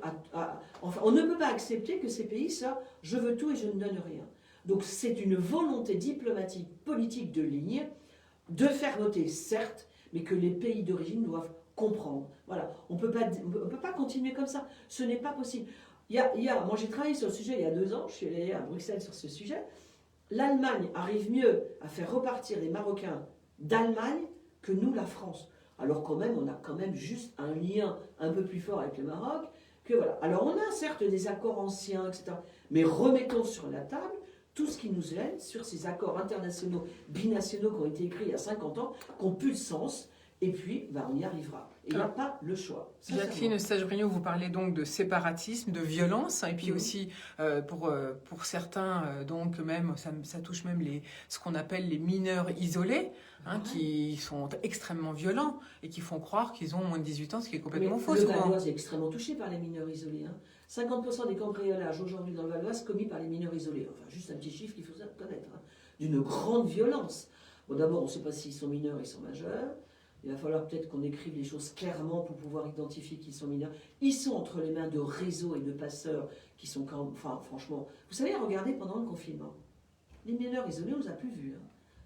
enfin, on ne peut pas accepter que ces pays soient « je veux tout et je ne donne rien ». Donc c'est une volonté diplomatique, politique de ligne, de faire noter, certes, mais que les pays d'origine doivent comprendre. Voilà, on ne peut pas continuer comme ça, ce n'est pas possible. Moi j'ai travaillé sur le sujet il y a 2 ans, je suis allée à Bruxelles sur ce sujet. L'Allemagne arrive mieux à faire repartir les Marocains d'Allemagne que nous, la France. Alors quand même, on a quand même juste un lien un peu plus fort avec le Maroc. Que voilà. Alors on a certes des accords anciens, etc. Mais remettons sur la table tout ce qui nous aide sur ces accords internationaux, binationaux qui ont été écrits il y a 50 ans, qui n'ont plus de sens, et puis ben, on y arrivera. Et il n'y a pas le choix. Jacqueline Eustache-Brinio, vous parlez donc de séparatisme, de violence, et puis aussi pour certains, donc même ça touche même ce qu'on appelle les mineurs isolés, qui sont extrêmement violents et qui font croire qu'ils ont moins de 18 ans, ce qui est complètement faux. Le Val-d'Oise est extrêmement touché par les mineurs isolés. 50% des cambriolages aujourd'hui dans le Val-d'Oise commis par les mineurs isolés. Enfin, juste un petit chiffre qu'il faut connaître. D'une grande violence. Bon, d'abord, on ne sait pas s'ils sont mineurs, ils sont majeurs. Il va falloir peut-être qu'on écrive les choses clairement pour pouvoir identifier qu'ils sont mineurs. Ils sont entre les mains de réseaux et de passeurs qui sont quand même... Enfin, franchement... Vous savez, regardez pendant le confinement. Les mineurs isolés, on ne les a plus vus.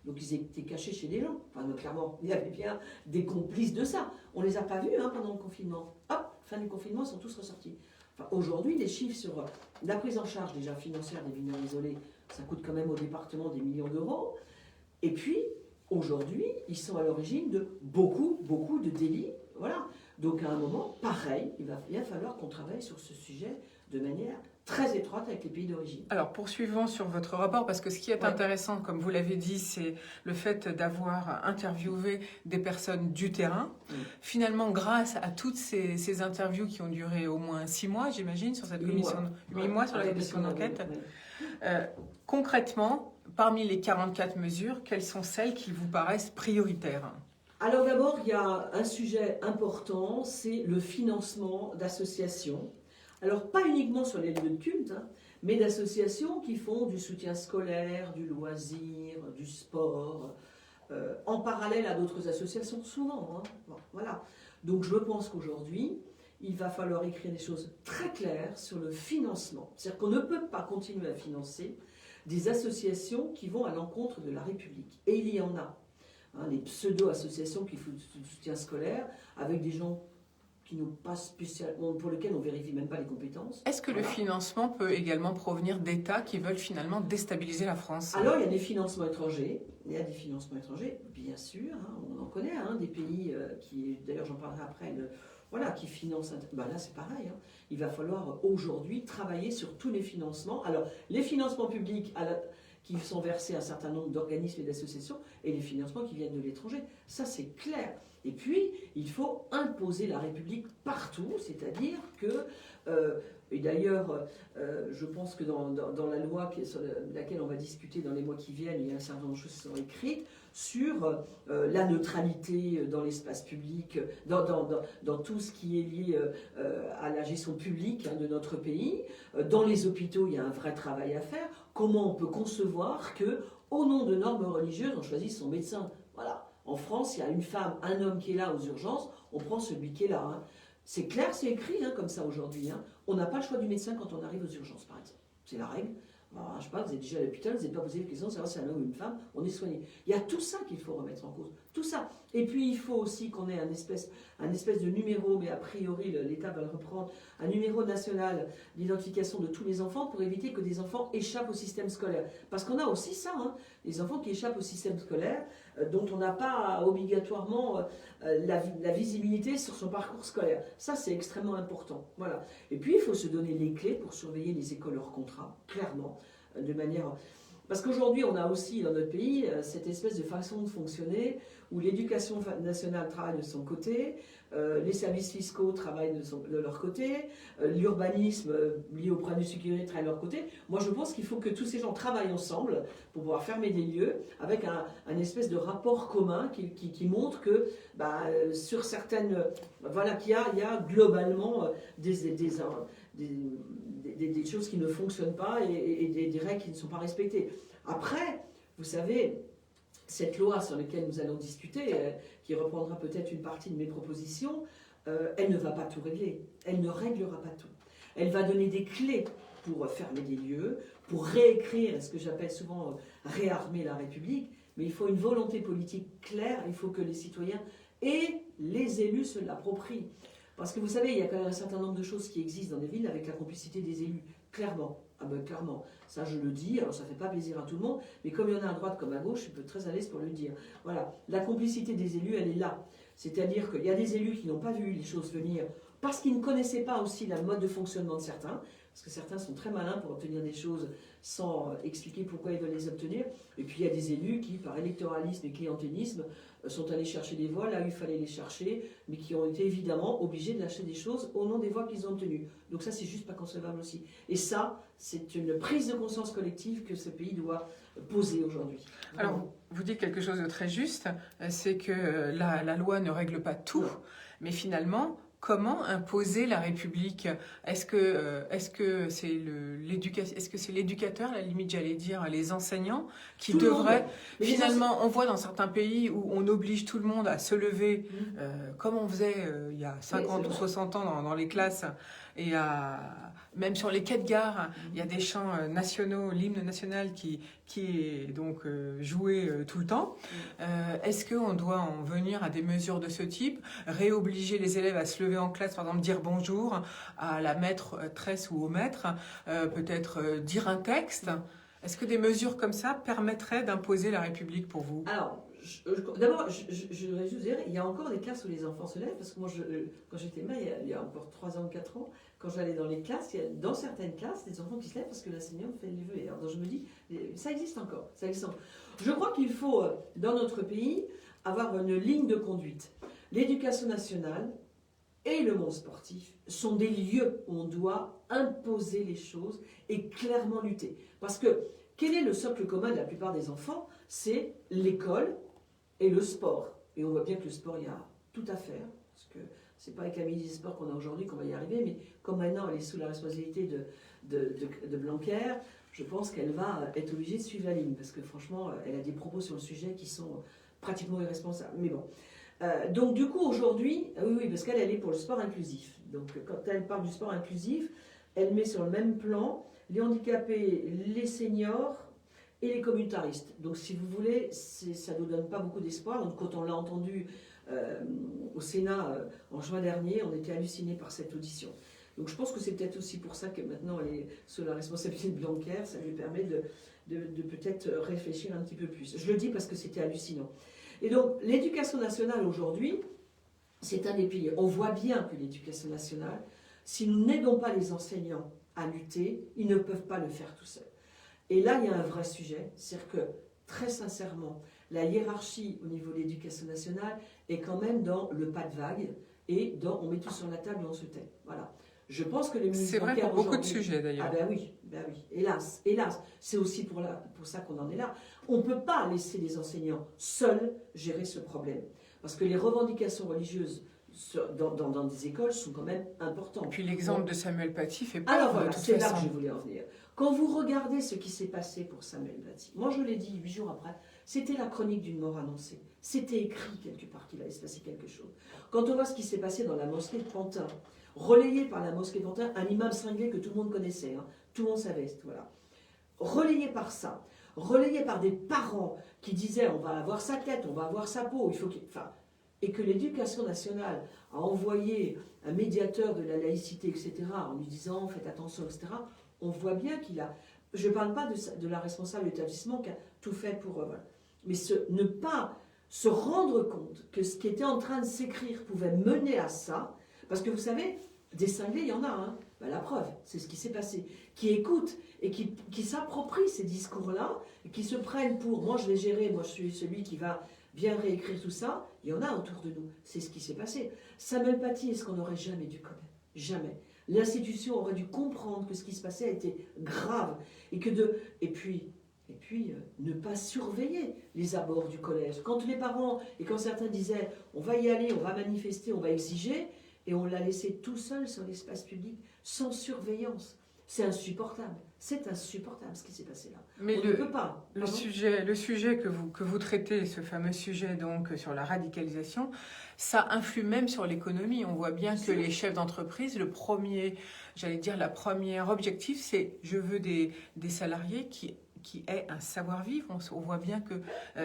Donc, ils étaient cachés chez des gens. Enfin, clairement, il y avait bien des complices de ça. On ne les a pas vus pendant le confinement. Hop, fin du confinement, ils sont tous ressortis. Enfin, aujourd'hui, des chiffres sur la prise en charge déjà financière des mineurs isolés, ça coûte quand même au département des millions d'euros. Et puis... Aujourd'hui, ils sont à l'origine de beaucoup de délits. Voilà. Donc à un moment, pareil, il va bien falloir qu'on travaille sur ce sujet de manière très étroite avec les pays d'origine. Alors poursuivons sur votre rapport, parce que ce qui est intéressant, comme vous l'avez dit, c'est le fait d'avoir interviewé des personnes du terrain. Finalement, grâce à toutes ces interviews qui ont duré au moins 6 mois, j'imagine, sur cette commission, 8 mois sur la commission d'enquête, concrètement, parmi les 44 mesures, quelles sont celles qui vous paraissent prioritaires? Alors d'abord, il y a un sujet important, c'est le financement d'associations. Alors pas uniquement sur les lieux de culte, mais d'associations qui font du soutien scolaire, du loisir, du sport, en parallèle à d'autres associations souvent. Bon, voilà. Donc je pense qu'aujourd'hui, il va falloir écrire des choses très claires sur le financement. C'est-à-dire qu'on ne peut pas continuer à financer des associations qui vont à l'encontre de la République. Et il y en a. Les pseudo-associations qui font du soutien scolaire, avec des gens qui n'ont pas spécialement, pour lesquels on ne vérifie même pas les compétences. Est-ce que le financement peut également provenir d'États qui veulent finalement déstabiliser la France? Alors, il y a des financements étrangers. Il y a des financements étrangers, bien sûr. On en connaît, des pays qui, d'ailleurs j'en parlerai après, qui financent. Là, c'est pareil. Il va falloir aujourd'hui travailler sur tous les financements. Alors, les financements publics qui sont versés à un certain nombre d'organismes et d'associations et les financements qui viennent de l'étranger. Ça, c'est clair. Et puis, il faut imposer la République partout, c'est-à-dire que, et d'ailleurs, je pense que dans la loi sur laquelle on va discuter dans les mois qui viennent, il y a un certain nombre de choses qui sont écrites sur la neutralité dans l'espace public, dans tout ce qui est lié à la gestion publique de notre pays. Dans les hôpitaux, il y a un vrai travail à faire. Comment on peut concevoir que, au nom de normes religieuses, on choisisse son médecin? Voilà. En France, il y a une femme, un homme qui est là aux urgences, on prend celui qui est là. Hein. C'est clair, c'est écrit comme ça aujourd'hui. Hein. On n'a pas le choix du médecin quand on arrive aux urgences, par exemple. C'est la règle. Alors, je ne sais pas, vous êtes déjà à l'hôpital, vous n'avez pas posé la question de savoir si c'est un homme ou une femme, on est soigné. Il y a tout ça qu'il faut remettre en cause. Tout ça. Et puis, il faut aussi qu'on ait un espèce de numéro, mais a priori, l'État va le reprendre, un numéro national d'identification de tous les enfants pour éviter que des enfants échappent au système scolaire. Parce qu'on a aussi ça, les enfants qui échappent au système scolaire, dont on n'a pas obligatoirement la visibilité sur son parcours scolaire. Ça, c'est extrêmement important. Voilà. Et puis, il faut se donner les clés pour surveiller les écoles hors contrat, clairement, de manière... Parce qu'aujourd'hui, on a aussi dans notre pays cette espèce de façon de fonctionner où l'éducation nationale travaille de son côté, les services fiscaux travaillent de leur côté, l'urbanisme lié au problème de sécurité travaille de leur côté. Moi, je pense qu'il faut que tous ces gens travaillent ensemble pour pouvoir fermer des lieux avec un espèce de rapport commun qui montre que sur certaines... Voilà, qu'il y a globalement des choses qui ne fonctionnent pas et des règles qui ne sont pas respectées. Après, vous savez, cette loi sur laquelle nous allons discuter, qui reprendra peut-être une partie de mes propositions, elle ne va pas tout régler. Elle ne réglera pas tout. Elle va donner des clés pour fermer des lieux, pour réécrire ce que j'appelle souvent réarmer la République, mais il faut une volonté politique claire, il faut que les citoyens et les élus se l'approprient. Parce que vous savez, il y a quand même un certain nombre de choses qui existent dans les villes avec la complicité des élus, clairement. Ah ben clairement, ça je le dis, alors ça ne fait pas plaisir à tout le monde, mais comme il y en a à droite comme à gauche, je peux être très à l'aise pour le dire. Voilà, la complicité des élus, elle est là. C'est-à-dire qu'il y a des élus qui n'ont pas vu les choses venir parce qu'ils ne connaissaient pas aussi le mode de fonctionnement de certains, parce que certains sont très malins pour obtenir des choses sans expliquer pourquoi ils veulent les obtenir. Et puis il y a des élus qui, par électoralisme et clientélisme, sont allés chercher des voix là où il fallait les chercher, mais qui ont été évidemment obligés de lâcher des choses au nom des voix qu'ils ont obtenues. Donc ça, c'est juste pas concevable aussi. Et ça, c'est une prise de conscience collective que ce pays doit poser aujourd'hui. Alors, vous dites quelque chose de très juste, c'est que la loi ne règle pas tout, mais finalement... Comment imposer la République? Est-ce que c'est l'éducateur, à la limite j'allais dire les enseignants, qui devraient... Finalement, on voit dans certains pays où on oblige tout le monde à se lever, comme on faisait il y a 50 ou 60 ans dans les classes, et même sur les quais de gare, il y a des chants nationaux, l'hymne national qui est donc joué tout le temps. Est-ce qu'on doit en venir à des mesures de ce type, réobliger les élèves à se lever en classe, par exemple dire bonjour à la maîtresse ou au maître, peut-être dire un texte? Est-ce que des mesures comme ça permettraient d'imposer la République pour vous? Alors, d'abord, je voudrais juste dire, il y a encore des classes où les enfants se lèvent, parce que moi, quand j'étais maire, il y a encore 3 ans ou 4 ans, quand j'allais dans les classes, il y a dans certaines classes des enfants qui se lèvent parce que l'enseignant fait lever. Alors, donc je me dis, ça existe encore, ça existe encore. Je crois qu'il faut, dans notre pays, avoir une ligne de conduite. L'éducation nationale et le monde sportif sont des lieux où on doit imposer les choses et clairement lutter. Parce que, quel est le socle commun de la plupart des enfants? C'est l'école et le sport. Et on voit bien que le sport, il y a tout à faire, parce que c'est pas avec la ministre des Sports qu'on a aujourd'hui qu'on va y arriver, mais comme maintenant elle est sous la responsabilité de Blanquer, je pense qu'elle va être obligée de suivre la ligne, parce que franchement, elle a des propos sur le sujet qui sont pratiquement irresponsables. Mais bon. Donc du coup, aujourd'hui, oui, parce qu'elle est pour le sport inclusif. Donc quand elle parle du sport inclusif, elle met sur le même plan les handicapés, les seniors et les communautaristes. Donc si vous voulez, ça ne nous donne pas beaucoup d'espoir. Donc, quand on l'a entendu au Sénat en juin dernier, on était hallucinés par cette audition. Donc je pense que c'est peut-être aussi pour ça que maintenant elle est sous la responsabilité de Blanquer, ça lui permet de peut-être réfléchir un petit peu plus. Je le dis parce que c'était hallucinant. Et donc l'éducation nationale aujourd'hui, c'est un des piliers. On voit bien que l'éducation nationale, si nous n'aidons pas les enseignants à lutter, ils ne peuvent pas le faire tout seuls. Et là, il y a un vrai sujet, c'est-à-dire que, très sincèrement, la hiérarchie au niveau de l'éducation nationale est quand même dans le pas de vague et dans on met tout sur la table et on se tait. Voilà. Je pense que les ministres c'est vrai pour beaucoup de sujets d'ailleurs. Ah ben oui, hélas, c'est aussi pour ça qu'on en est là. On ne peut pas laisser les enseignants seuls gérer ce problème. Parce que les revendications religieuses dans des écoles sont quand même importantes. Et puis l'exemple de Samuel Paty fait peur. Alors voilà, c'est là que je voulais en venir. Quand vous regardez ce qui s'est passé pour Samuel Paty, moi je l'ai dit 8 jours après, C'était la chronique d'une mort annoncée. C'était écrit quelque part qu'il allait se passer quelque chose. Quand on voit ce qui s'est passé dans la mosquée de Pantin, relayé par la mosquée de Pantin, un imam cinglé que tout le monde connaissait, hein, tout le monde savait, voilà. Relayé par ça, relayé par des parents qui disaient on va avoir sa tête, on va avoir sa peau, il faut qu'il... Enfin, et que l'éducation nationale a envoyé un médiateur de la laïcité, etc., en lui disant faites attention, etc., on voit bien qu'il a... Je ne parle pas de la responsable de l'établissement qui a tout fait pour... voilà. Mais ne pas se rendre compte que ce qui était en train de s'écrire pouvait mener à ça, parce que vous savez, des cinglés, il y en a, hein. Ben, la preuve, c'est ce qui s'est passé, qui écoutent et qui s'approprient ces discours-là, et qui se prennent pour, moi je vais gérer, moi je suis celui qui va bien réécrire tout ça, il y en a autour de nous, c'est ce qui s'est passé. Samuel Paty est ce qu'on n'aurait jamais dû connaître, jamais. L'institution aurait dû comprendre que ce qui se passait était grave, et puis ne pas surveiller les abords du collège. Quand les parents, et quand certains disaient, on va y aller, on va manifester, on va exiger, et on l'a laissé tout seul sur l'espace public, sans surveillance. C'est insupportable. C'est insupportable ce qui s'est passé là. Mais on ne peut pas. Le sujet que vous traitez, ce fameux sujet donc sur la radicalisation, ça influe même sur l'économie. On voit bien que les chefs d'entreprise, le premier objectif, c'est je veux des salariés qui aient un savoir-vivre. On voit bien que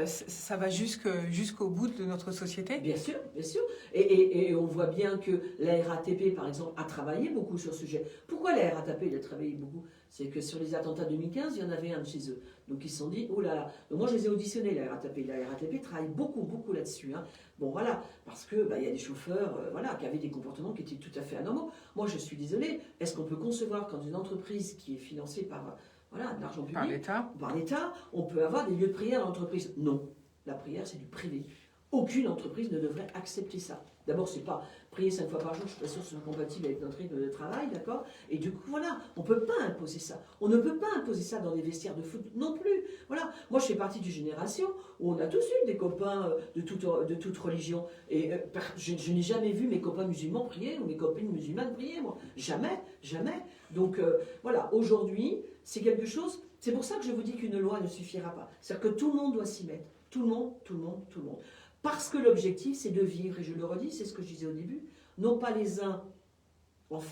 ça va jusqu'au bout de notre société. Bien sûr, bien sûr. Et on voit bien que la RATP, par exemple, a travaillé beaucoup sur ce sujet. Pourquoi la RATP a travaillé beaucoup? C'est que sur les attentats 2015, il y en avait un de chez eux. Donc ils se sont dit, oh là là. Donc moi je les ai auditionnés, la RATP. La RATP travaille beaucoup, beaucoup là-dessus. Hein. Bon voilà, parce que y a des chauffeurs qui avaient des comportements qui étaient tout à fait anormaux. Moi je suis désolée, est-ce qu'on peut concevoir quand une entreprise qui est financée par de l'argent public, par l'État, on peut avoir des lieux de prière dans l'entreprise? Non, la prière c'est du privé. Aucune entreprise ne devrait accepter ça. D'abord, c'est pas prier 5 fois par jour, je suis pas sûre que ce soit compatible avec notre rythme de travail, d'accord? Et du coup, voilà, on ne peut pas imposer ça. On ne peut pas imposer ça dans des vestiaires de foot non plus. Voilà, moi je fais partie d'une génération où on a tous eu des copains de toute religion. Et je n'ai jamais vu mes copains musulmans prier ou mes copines musulmanes prier, moi. Jamais, jamais. Donc voilà, aujourd'hui, c'est quelque chose, c'est pour ça que je vous dis qu'une loi ne suffira pas. C'est-à-dire que tout le monde doit s'y mettre. Tout le monde, tout le monde, tout le monde. Parce que l'objectif, c'est de vivre, et je le redis, c'est ce que je disais au début, non pas les uns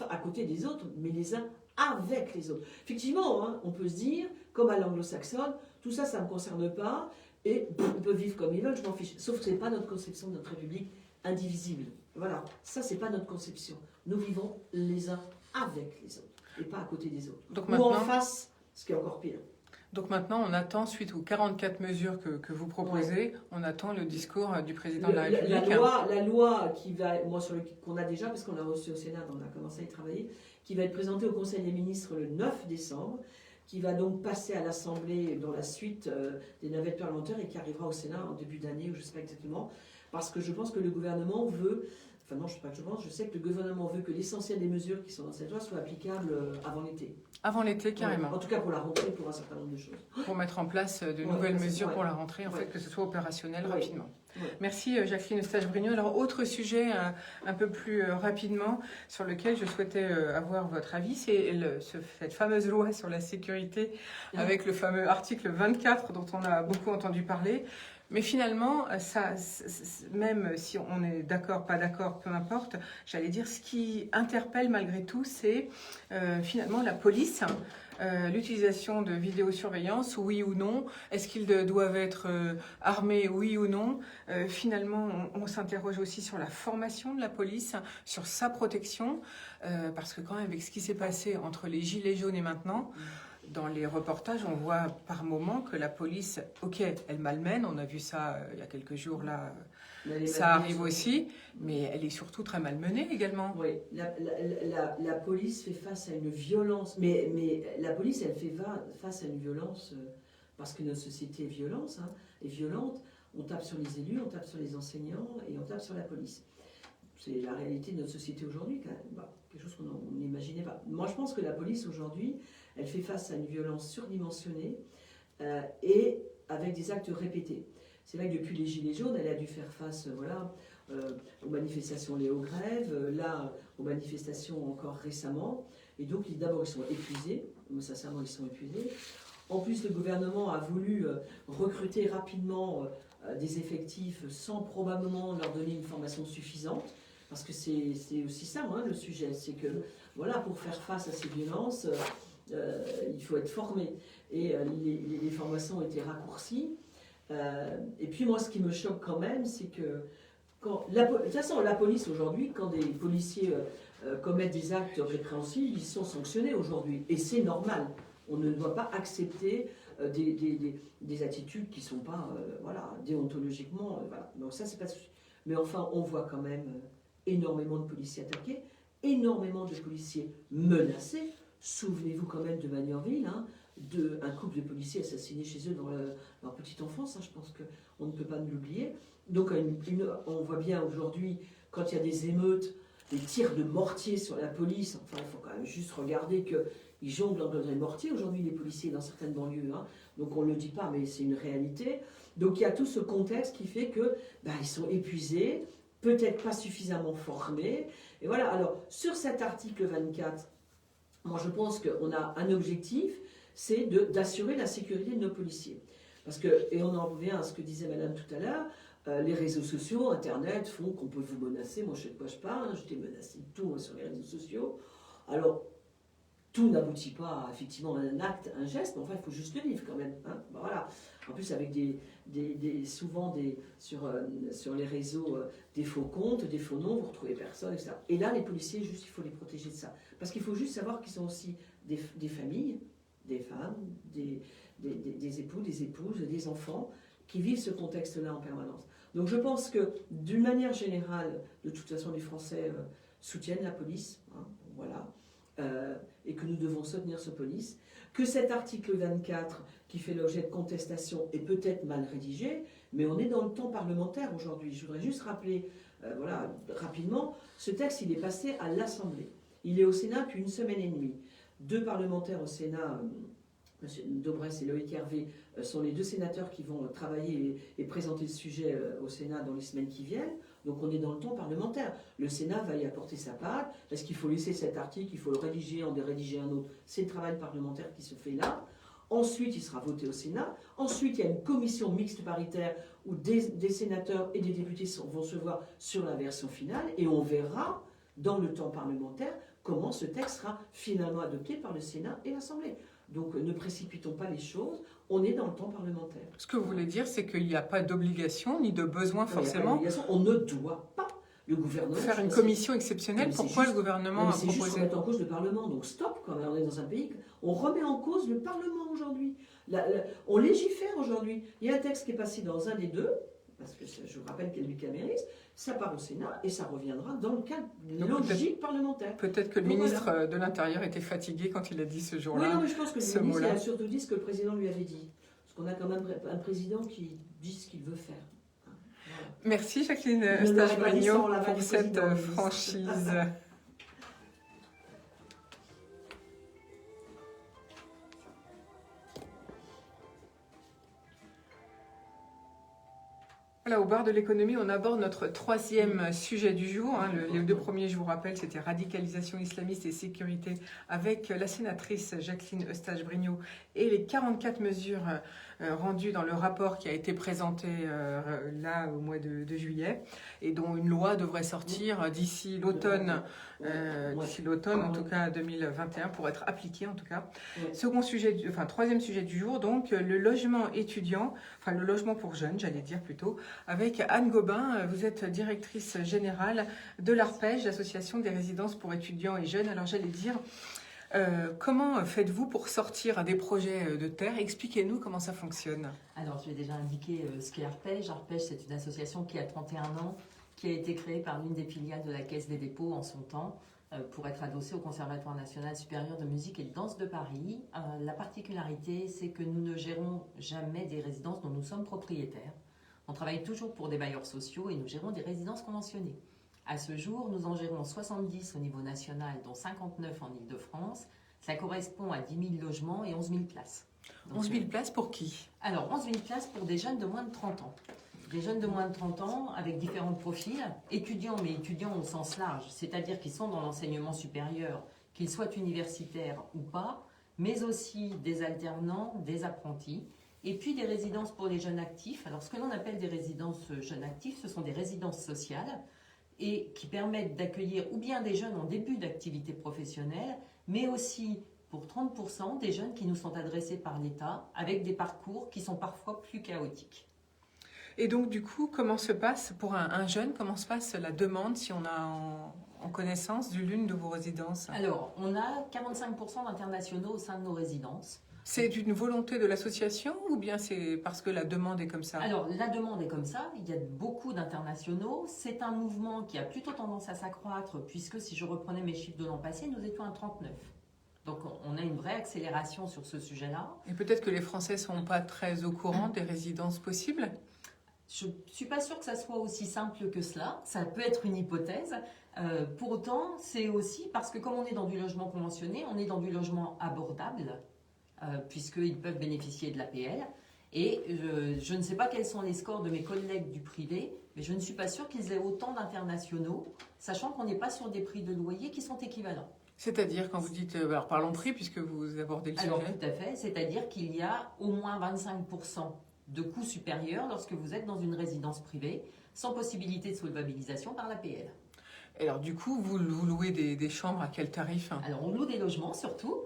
à côté des autres, mais les uns avec les autres. Effectivement, hein, on peut se dire, comme à l'anglo-saxonne, tout ça, ça ne me concerne pas, et ils peuvent vivre comme ils veulent, je m'en fiche. Sauf que ce n'est pas notre conception de notre République indivisible. Voilà, ça, ce n'est pas notre conception. Nous vivons les uns avec les autres, et pas à côté des autres. Donc ou maintenant, en face, ce qui est encore pire. Donc maintenant, on attend, suite aux 44 mesures que vous proposez, on attend le discours du président de la République. La loi qui va, qu'on a déjà, parce qu'on l'a reçue au Sénat, on a commencé à y travailler, qui va être présentée au Conseil des ministres le 9 décembre, qui va donc passer à l'Assemblée dans la suite des navettes parlementaires et qui arrivera au Sénat en début d'année, ou je ne sais pas exactement, parce que je pense que le gouvernement veut... Enfin non, je ne sais pas que je pense, je sais que le gouvernement veut que l'essentiel des mesures qui sont dans cette loi soient applicables avant l'été. Avant l'été, carrément. En tout cas pour la rentrée, pour un certain nombre de choses. Pour mettre en place de nouvelles mesures pour la rentrée, en fait, que ce soit opérationnel rapidement. Merci Jacqueline Eustache-Brignot. Alors, autre sujet un peu plus rapidement sur lequel je souhaitais avoir votre avis, c'est cette fameuse loi sur la sécurité avec le fameux article 24 dont on a beaucoup entendu parler. Mais finalement, ça, même si on est d'accord, pas d'accord, peu importe, j'allais dire, ce qui interpelle malgré tout, c'est finalement la police, l'utilisation de vidéosurveillance, oui ou non, est-ce qu'ils doivent être armés, oui ou non. Finalement, on s'interroge aussi sur la formation de la police, sur sa protection, parce que quand même, avec ce qui s'est passé entre les Gilets jaunes et maintenant, dans les reportages, on voit par moments que la police, ok, elle malmène, on a vu ça il y a quelques jours là, ça arrive aussi, mais elle est surtout très malmenée également. Oui, la police fait face à une violence, mais la police, elle fait face à une violence, parce que notre société est violente, on tape sur les élus, on tape sur les enseignants et on tape sur la police. C'est la réalité de notre société aujourd'hui, quand même. Quelque chose qu'on n'imaginait pas. Moi, je pense que la police, aujourd'hui, elle fait face à une violence surdimensionnée et avec des actes répétés. C'est vrai que depuis les Gilets jaunes, elle a dû faire face aux manifestations liées aux grèves, là, aux manifestations encore récemment. Et donc, d'abord, ils sont épuisés. Sincèrement, ils sont épuisés. En plus, le gouvernement a voulu recruter rapidement des effectifs sans probablement leur donner une formation suffisante. Parce que c'est aussi ça, hein, le sujet. C'est que, voilà, pour faire face à ces violences, il faut être formé. Et les formations ont été raccourcies. Et puis, moi, ce qui me choque quand même, c'est que, de toute façon, la police aujourd'hui, quand des policiers commettent des actes répréhensibles, ils sont sanctionnés aujourd'hui. Et c'est normal. On ne doit pas accepter des attitudes qui ne sont pas, voilà, déontologiquement. Voilà. Donc ça, c'est pas de souci. Mais enfin, on voit quand même énormément de policiers attaqués, énormément de policiers menacés. Souvenez-vous quand même de Magnanville, hein, un couple de policiers assassinés chez eux dans leur petite enfance. Hein, je pense qu'on ne peut pas nous l'oublier. Donc on voit bien aujourd'hui, quand il y a des émeutes, des tirs de mortier sur la police, enfin il faut quand même juste regarder qu'ils jonglent dans les mortiers aujourd'hui, les policiers dans certaines banlieues. Hein. Donc on ne le dit pas, mais c'est une réalité. Donc il y a tout ce contexte qui fait que ils sont épuisés, peut-être pas suffisamment formés. Et voilà, alors sur cet article 24, moi je pense qu'on a un objectif, c'est d'assurer la sécurité de nos policiers. Parce que, et on en revient à ce que disait Madame tout à l'heure, les réseaux sociaux, Internet font qu'on peut vous menacer. Moi je sais de quoi je parle, hein, j'étais menacée de tout sur les réseaux sociaux. Alors, tout n'aboutit pas effectivement à un acte, un geste, mais enfin il faut juste le vivre quand même. Hein. Voilà. En plus avec souvent sur les réseaux des faux comptes, des faux noms, vous retrouvez personne, etc. Et là les policiers, juste il faut les protéger de ça. Parce qu'il faut juste savoir qu'ils sont aussi des familles, des femmes, des époux, des épouses, des enfants qui vivent ce contexte-là en permanence. Donc je pense que d'une manière générale, de toute façon les Français soutiennent la police, hein, voilà. Et que nous devons soutenir ce police, que cet article 24 qui fait l'objet de contestation est peut-être mal rédigé, mais on est dans le temps parlementaire aujourd'hui. Je voudrais juste rappeler, voilà, rapidement, ce texte il est passé à l'Assemblée. Il est au Sénat depuis une semaine et demie. 2 parlementaires au Sénat, M. Daubresse et Loïc Hervé, sont les 2 sénateurs qui vont travailler et présenter le sujet au Sénat dans les semaines qui viennent. Donc on est dans le temps parlementaire. Le Sénat va y apporter sa part. Est-ce qu'il faut laisser cet article, il faut le rédiger, en rédiger un autre? C'est le travail parlementaire qui se fait là. Ensuite, il sera voté au Sénat. Ensuite, il y a une commission mixte paritaire où des sénateurs et des députés vont se voir sur la version finale. Et on verra, dans le temps parlementaire, comment ce texte sera finalement adopté par le Sénat et l'Assemblée. Donc ne précipitons pas les choses, on est dans le temps parlementaire. Ce que vous voulez dire, c'est qu'il n'y a pas d'obligation ni de besoin forcément. On ne doit pas, le gouvernement... Faire une commission exceptionnelle, pourquoi le gouvernement a proposé... C'est juste remettre en cause le Parlement, donc stop, quand on est dans un pays, on remet en cause le Parlement aujourd'hui. On légifère aujourd'hui. Il y a un texte qui est passé dans un des 2, parce que je vous rappelle qu'il y a le bicamérisme, ça part au Sénat et ça reviendra dans le cadre logique parlementaire. Peut-être que le ministre de l'Intérieur était fatigué quand il a dit ce jour-là. Oui, non, mais je pense que le ministre a surtout dit ce que le président lui avait dit. Parce qu'on a quand même un président qui dit ce qu'il veut faire. Voilà. Merci Jacqueline Eustache-Brinio pour cette franchise. Voilà, au bar de l'économie, on aborde notre 3e sujet du jour. Hein. Les 2 premiers, je vous rappelle, c'était radicalisation islamiste et sécurité avec la sénatrice Jacqueline Eustache-Brinio et les 44 mesures rendues dans le rapport qui a été présenté là au mois de juillet et dont une loi devrait sortir d'ici l'automne, en tout cas 2021, pour être appliquée en tout cas. Second sujet, 3e sujet du jour, donc le logement étudiant, enfin le logement pour jeunes, j'allais dire plutôt, avec Anne Gobin. Vous êtes directrice générale de l'ARPEJ, l'Association des résidences pour étudiants et jeunes. Alors j'allais dire, comment faites-vous pour sortir des projets de terre? Expliquez-nous comment ça fonctionne. Alors je vais déjà indiquer ce qu'est ARPEJ. ARPEJ, c'est une association qui a 31 ans, qui a été créée par l'une des filiales de la Caisse des dépôts en son temps, pour être adossée au Conservatoire national supérieur de musique et de danse de Paris. La particularité, c'est que nous ne gérons jamais des résidences dont nous sommes propriétaires. On travaille toujours pour des bailleurs sociaux et nous gérons des résidences conventionnées. À ce jour, nous en gérons 70 au niveau national, dont 59 en Ile-de-France. Ça correspond à 10 000 logements et 11 000 places. Donc, 11 000 places pour qui? Alors, 11 000 places pour des jeunes de moins de 30 ans. Des jeunes de moins de 30 ans avec différents profils, étudiants, mais étudiants au sens large, c'est-à-dire qu'ils sont dans l'enseignement supérieur, qu'ils soient universitaires ou pas, mais aussi des alternants, des apprentis, et puis des résidences pour les jeunes actifs. Alors ce que l'on appelle des résidences jeunes actifs, ce sont des résidences sociales et qui permettent d'accueillir ou bien des jeunes en début d'activité professionnelle, mais aussi pour 30% des jeunes qui nous sont adressés par l'État avec des parcours qui sont parfois plus chaotiques. Et donc, du coup, comment se passe, pour un jeune, comment se passe la demande si on a en connaissance de l'une de vos résidences? Alors, on a 45% d'internationaux au sein de nos résidences. C'est une volonté de l'association ou bien c'est parce que la demande est comme ça? Alors, la demande est comme ça, il y a beaucoup d'internationaux. C'est un mouvement qui a plutôt tendance à s'accroître, puisque si je reprenais mes chiffres de l'an passé, nous étions à 39. Donc, on a une vraie accélération sur ce sujet-là. Et peut-être que les Français ne sont pas très au courant des résidences possibles? Je ne suis pas sûre que ça soit aussi simple que cela. Ça peut être une hypothèse. Pour autant, c'est aussi parce que comme on est dans du logement conventionné, on est dans du logement abordable, puisqu'ils peuvent bénéficier de l'APL. Et je ne sais pas quels sont les scores de mes collègues du privé, mais je ne suis pas sûre qu'ils aient autant d'internationaux, sachant qu'on n'est pas sur des prix de loyer qui sont équivalents. C'est-à-dire, quand vous dites, alors parlons prix, puisque vous abordez le sujet. Alors tout à fait, c'est-à-dire qu'il y a au moins 25% de coûts supérieurs lorsque vous êtes dans une résidence privée, sans possibilité de solvabilisation par l'APL. Alors du coup, vous louez des chambres à quel tarif? Alors on loue des logements surtout,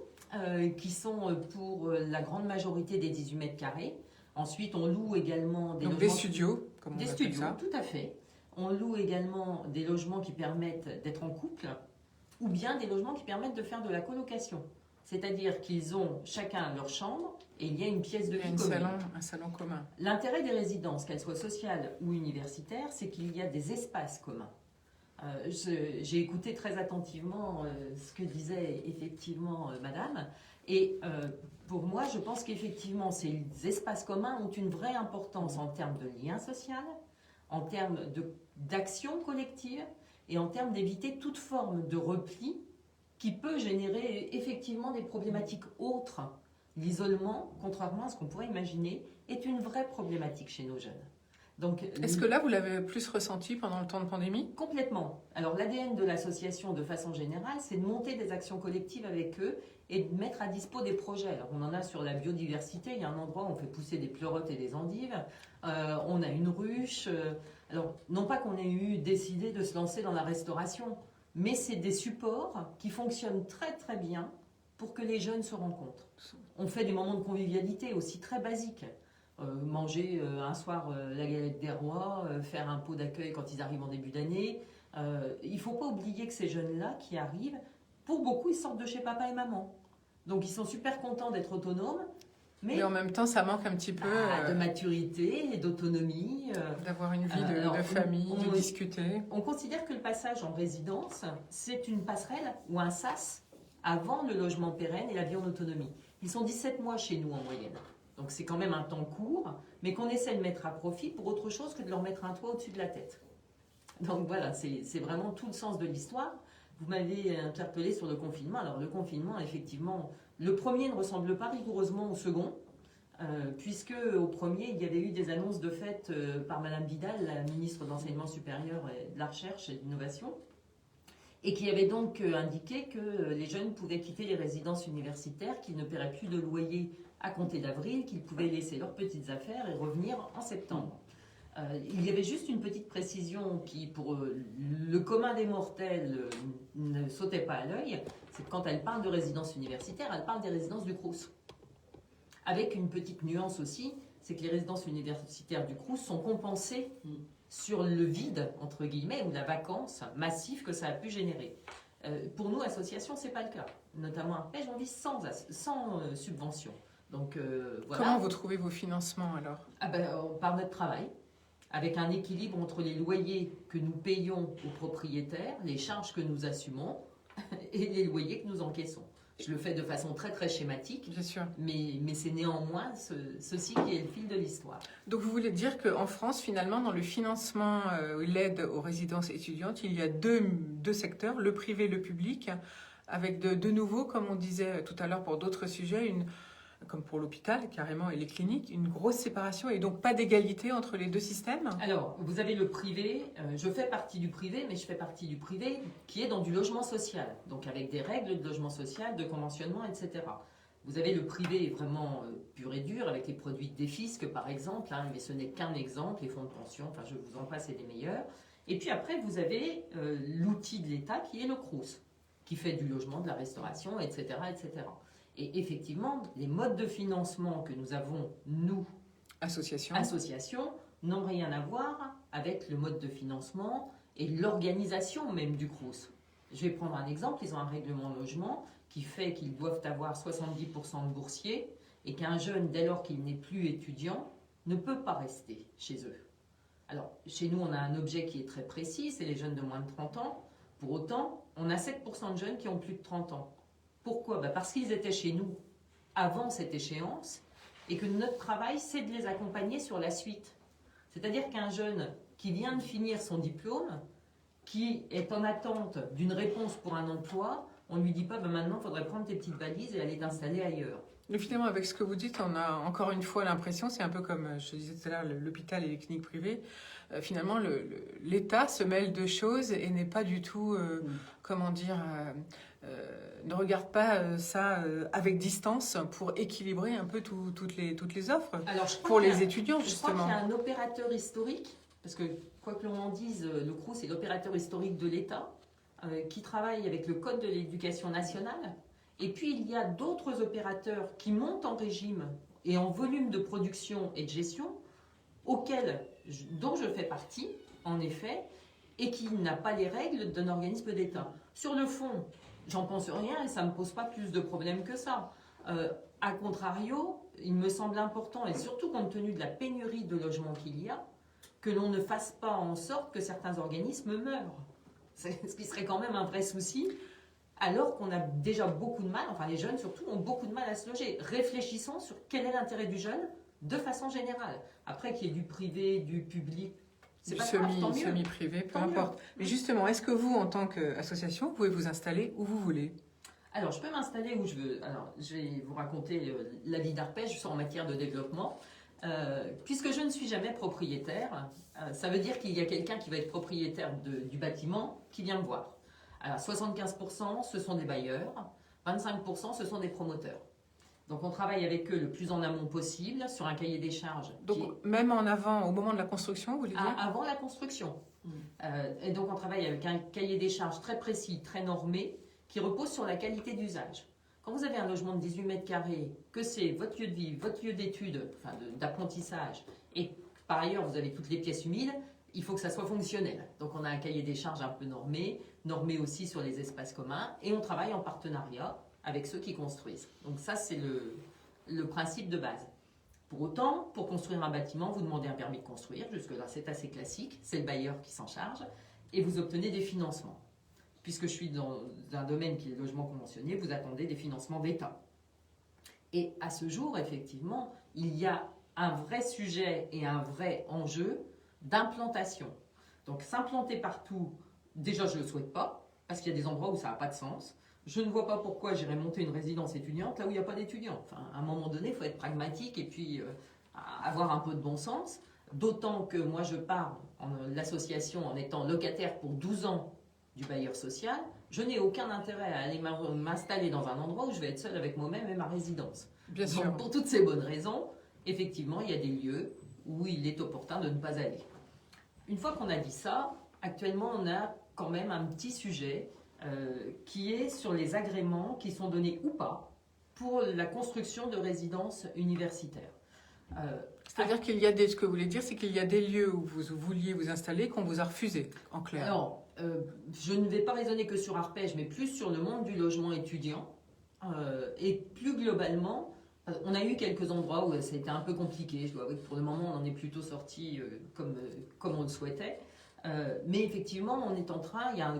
qui sont pour la grande majorité des 18 mètres carrés. Ensuite, on loue également des Donc logements... des studios, comme on Des appelle studios, ça. tout à fait. On loue également des logements qui permettent d'être en couple, ou bien des logements qui permettent de faire de la colocation. C'est-à-dire qu'ils ont chacun leur chambre et il y a une pièce de Il y a vie commune. un salon commun. L'intérêt des résidences, qu'elles soient sociales ou universitaires, c'est qu'il y a des espaces communs. J'ai écouté très attentivement ce que disait effectivement Madame, et pour moi, je pense qu'effectivement, ces espaces communs ont une vraie importance en termes de lien social, en termes d'action collective et en termes d'éviter toute forme de repli qui peut générer effectivement des problématiques autres. L'isolement, contrairement à ce qu'on pourrait imaginer, est une vraie problématique chez nos jeunes. Donc, Est-ce que là, vous l'avez plus ressenti pendant le temps de pandémie? complètement. Alors l'ADN de l'association, de façon générale, c'est de monter des actions collectives avec eux et de mettre à dispo des projets. Alors on en a sur la biodiversité, il y a un endroit où on fait pousser des pleurotes et des endives. On a une ruche. Alors non pas qu'on ait décidé de se lancer dans la restauration, mais c'est des supports qui fonctionnent très très bien pour que les jeunes se rencontrent. On fait des moments de convivialité aussi très basiques. Manger un soir la galette des rois, faire un pot d'accueil quand ils arrivent en début d'année. Il ne faut pas oublier que ces jeunes-là qui arrivent, pour beaucoup, ils sortent de chez papa et maman. Donc ils sont super contents d'être autonomes, mais en même temps, ça manque un petit peu de maturité et d'autonomie. d'avoir une vie alors, de famille, de discuter. On considère que le passage en résidence, c'est une passerelle ou un sas avant le logement pérenne et la vie en autonomie. Ils sont 17 mois chez nous en moyenne. Donc c'est quand même un temps court, mais qu'on essaie de mettre à profit pour autre chose que de leur mettre un toit au-dessus de la tête. Donc voilà, c'est vraiment tout le sens de l'histoire. Vous m'avez interpellé sur le confinement. Alors le confinement, effectivement, le premier ne ressemble pas rigoureusement au second, puisque au premier, il y avait eu des annonces de fait par Madame Vidal, la ministre de l'Enseignement supérieur et de la Recherche et de l'Innovation, et qui avait donc indiqué que les jeunes pouvaient quitter les résidences universitaires, qu'ils ne paieraient plus de loyer à compter d'avril, qu'ils pouvaient laisser leurs petites affaires et revenir en septembre. Il y avait juste une petite précision qui, pour le commun des mortels, ne sautait pas à l'œil, c'est que quand elle parle de résidence universitaire, elle parle des résidences du Crous. Avec une petite nuance aussi, c'est que les résidences universitaires du Crous sont compensées sur le vide, entre guillemets, ou la vacance massive que ça a pu générer. Pour nous, association, c'est pas le cas. Notamment à Pêche, on vit sans subvention. Donc, voilà. Comment vous trouvez vos financements alors? Par notre travail, avec un équilibre entre les loyers que nous payons aux propriétaires, les charges que nous assumons et les loyers que nous encaissons. Je le fais de façon très très schématique, Bien sûr. mais c'est néanmoins ceci qui est le fil de l'histoire. Donc vous voulez dire qu'en France, finalement, dans le financement, l'aide aux résidences étudiantes, il y a deux secteurs, le privé et le public, avec de nouveau, comme on disait tout à l'heure pour d'autres sujets, comme pour l'hôpital carrément et les cliniques, une grosse séparation et donc pas d'égalité entre les deux systèmes? Alors, vous avez le privé, je fais partie du privé, mais je fais partie du privé qui est dans du logement social, donc avec des règles de logement social, de conventionnement, etc. Vous avez le privé vraiment pur et dur, avec les produits des fiscs par exemple, hein, mais ce n'est qu'un exemple, les fonds de pension, enfin je vous en passe, c'est les meilleurs. Et puis après, vous avez l'outil de l'État qui est le Crous, qui fait du logement, de la restauration, etc., etc. Et effectivement, les modes de financement que nous avons, nous, associations, n'ont rien à voir avec le mode de financement et l'organisation même du Crous. Je vais prendre un exemple, ils ont un règlement logement qui fait qu'ils doivent avoir 70% de boursiers et qu'un jeune, dès lors qu'il n'est plus étudiant, ne peut pas rester chez eux. Alors, chez nous, on a un objet qui est très précis, c'est les jeunes de moins de 30 ans. Pour autant, on a 7% de jeunes qui ont plus de 30 ans. Pourquoi? Parce qu'ils étaient chez nous avant cette échéance et que notre travail, c'est de les accompagner sur la suite. C'est-à-dire qu'un jeune qui vient de finir son diplôme, qui est en attente d'une réponse pour un emploi, on ne lui dit pas maintenant, il faudrait prendre tes petites valises et aller t'installer ailleurs. Mais finalement, avec ce que vous dites, on a encore une fois l'impression, c'est un peu comme je disais tout à l'heure, l'hôpital et les cliniques privées. Finalement, l'État se mêle de choses et n'est pas du tout, ne regarde pas ça avec distance pour équilibrer un peu toutes les offres. Alors, pour les étudiants, je crois justement. qu'il y a un opérateur historique, parce que quoi que l'on en dise, le Crous est l'opérateur historique de l'État, qui travaille avec le Code de l'éducation nationale. Et puis, il y a d'autres opérateurs qui montent en régime et en volume de production et de gestion, dont je fais partie, en effet, et qui n'a pas les règles d'un organisme d'État. Sur le fond, j'en pense rien et ça ne me pose pas plus de problèmes que ça. A contrario, il me semble important, et surtout compte tenu de la pénurie de logements qu'il y a, que l'on ne fasse pas en sorte que certains organismes meurent. C'est ce qui serait quand même un vrai souci, alors qu'on a déjà beaucoup de mal, enfin les jeunes surtout, ont beaucoup de mal à se loger. Réfléchissons sur quel est l'intérêt du jeune de façon générale. Après qu'il y ait du privé, du public, c'est pas grave, tant mieux. Semi-privé, peu Tant importe. mieux. Mais justement, est-ce que vous, en tant qu'association, vous pouvez vous installer où vous voulez? Alors, je peux m'installer où je veux. Alors, je vais vous raconter la vie d'Arpège en matière de développement. Puisque je ne suis jamais propriétaire, ça veut dire qu'il y a quelqu'un qui va être propriétaire du bâtiment qui vient me voir. Alors, 75%, ce sont des bailleurs, 25%, ce sont des promoteurs. Donc, on travaille avec eux le plus en amont possible sur un cahier des charges. Donc, même en avant, au moment de la construction, vous voulez dire? Avant la construction. Et donc, on travaille avec un cahier des charges très précis, très normé, qui repose sur la qualité d'usage. Quand vous avez un logement de 18 mètres carrés, que c'est votre lieu de vie, votre lieu d'étude, enfin d'apprentissage, et par ailleurs vous avez toutes les pièces humides, il faut que ça soit fonctionnel. Donc on a un cahier des charges un peu normé aussi sur les espaces communs, et on travaille en partenariat avec ceux qui construisent. Donc ça c'est le principe de base. Pour autant, pour construire un bâtiment, vous demandez un permis de construire, jusque-là c'est assez classique, c'est le bailleur qui s'en charge, et vous obtenez des financements. Puisque je suis dans un domaine qui est le logement conventionné, vous attendez des financements d'État. Et à ce jour, effectivement, il y a un vrai sujet et un vrai enjeu d'implantation. Donc s'implanter partout, déjà je ne le souhaite pas, parce qu'il y a des endroits où ça n'a pas de sens. Je ne vois pas pourquoi j'irais monter une résidence étudiante là où il n'y a pas d'étudiants. Enfin, à un moment donné, il faut être pragmatique et puis avoir un peu de bon sens. D'autant que moi je pars en l'association en étant locataire pour 12 ans du bailleur social, je n'ai aucun intérêt à aller m'installer dans un endroit où je vais être seule avec moi-même et ma résidence. Bien Donc, sûr. pour toutes ces bonnes raisons, effectivement, il y a des lieux où il est opportun de ne pas aller. Une fois qu'on a dit ça, actuellement, on a quand même un petit sujet qui est sur les agréments qui sont donnés ou pas pour la construction de résidences universitaires. C'est-à-dire ce que vous voulez dire, c'est qu'il y a des lieux où vous vouliez vous installer qu'on vous a refusé, en clair. Alors, je ne vais pas raisonner que sur Arpège, mais plus sur le monde du logement étudiant. Et plus globalement, on a eu quelques endroits où ça a été un peu compliqué. Je dois avouer que pour le moment, on en est plutôt sorti comme on le souhaitait. Mais effectivement, il y a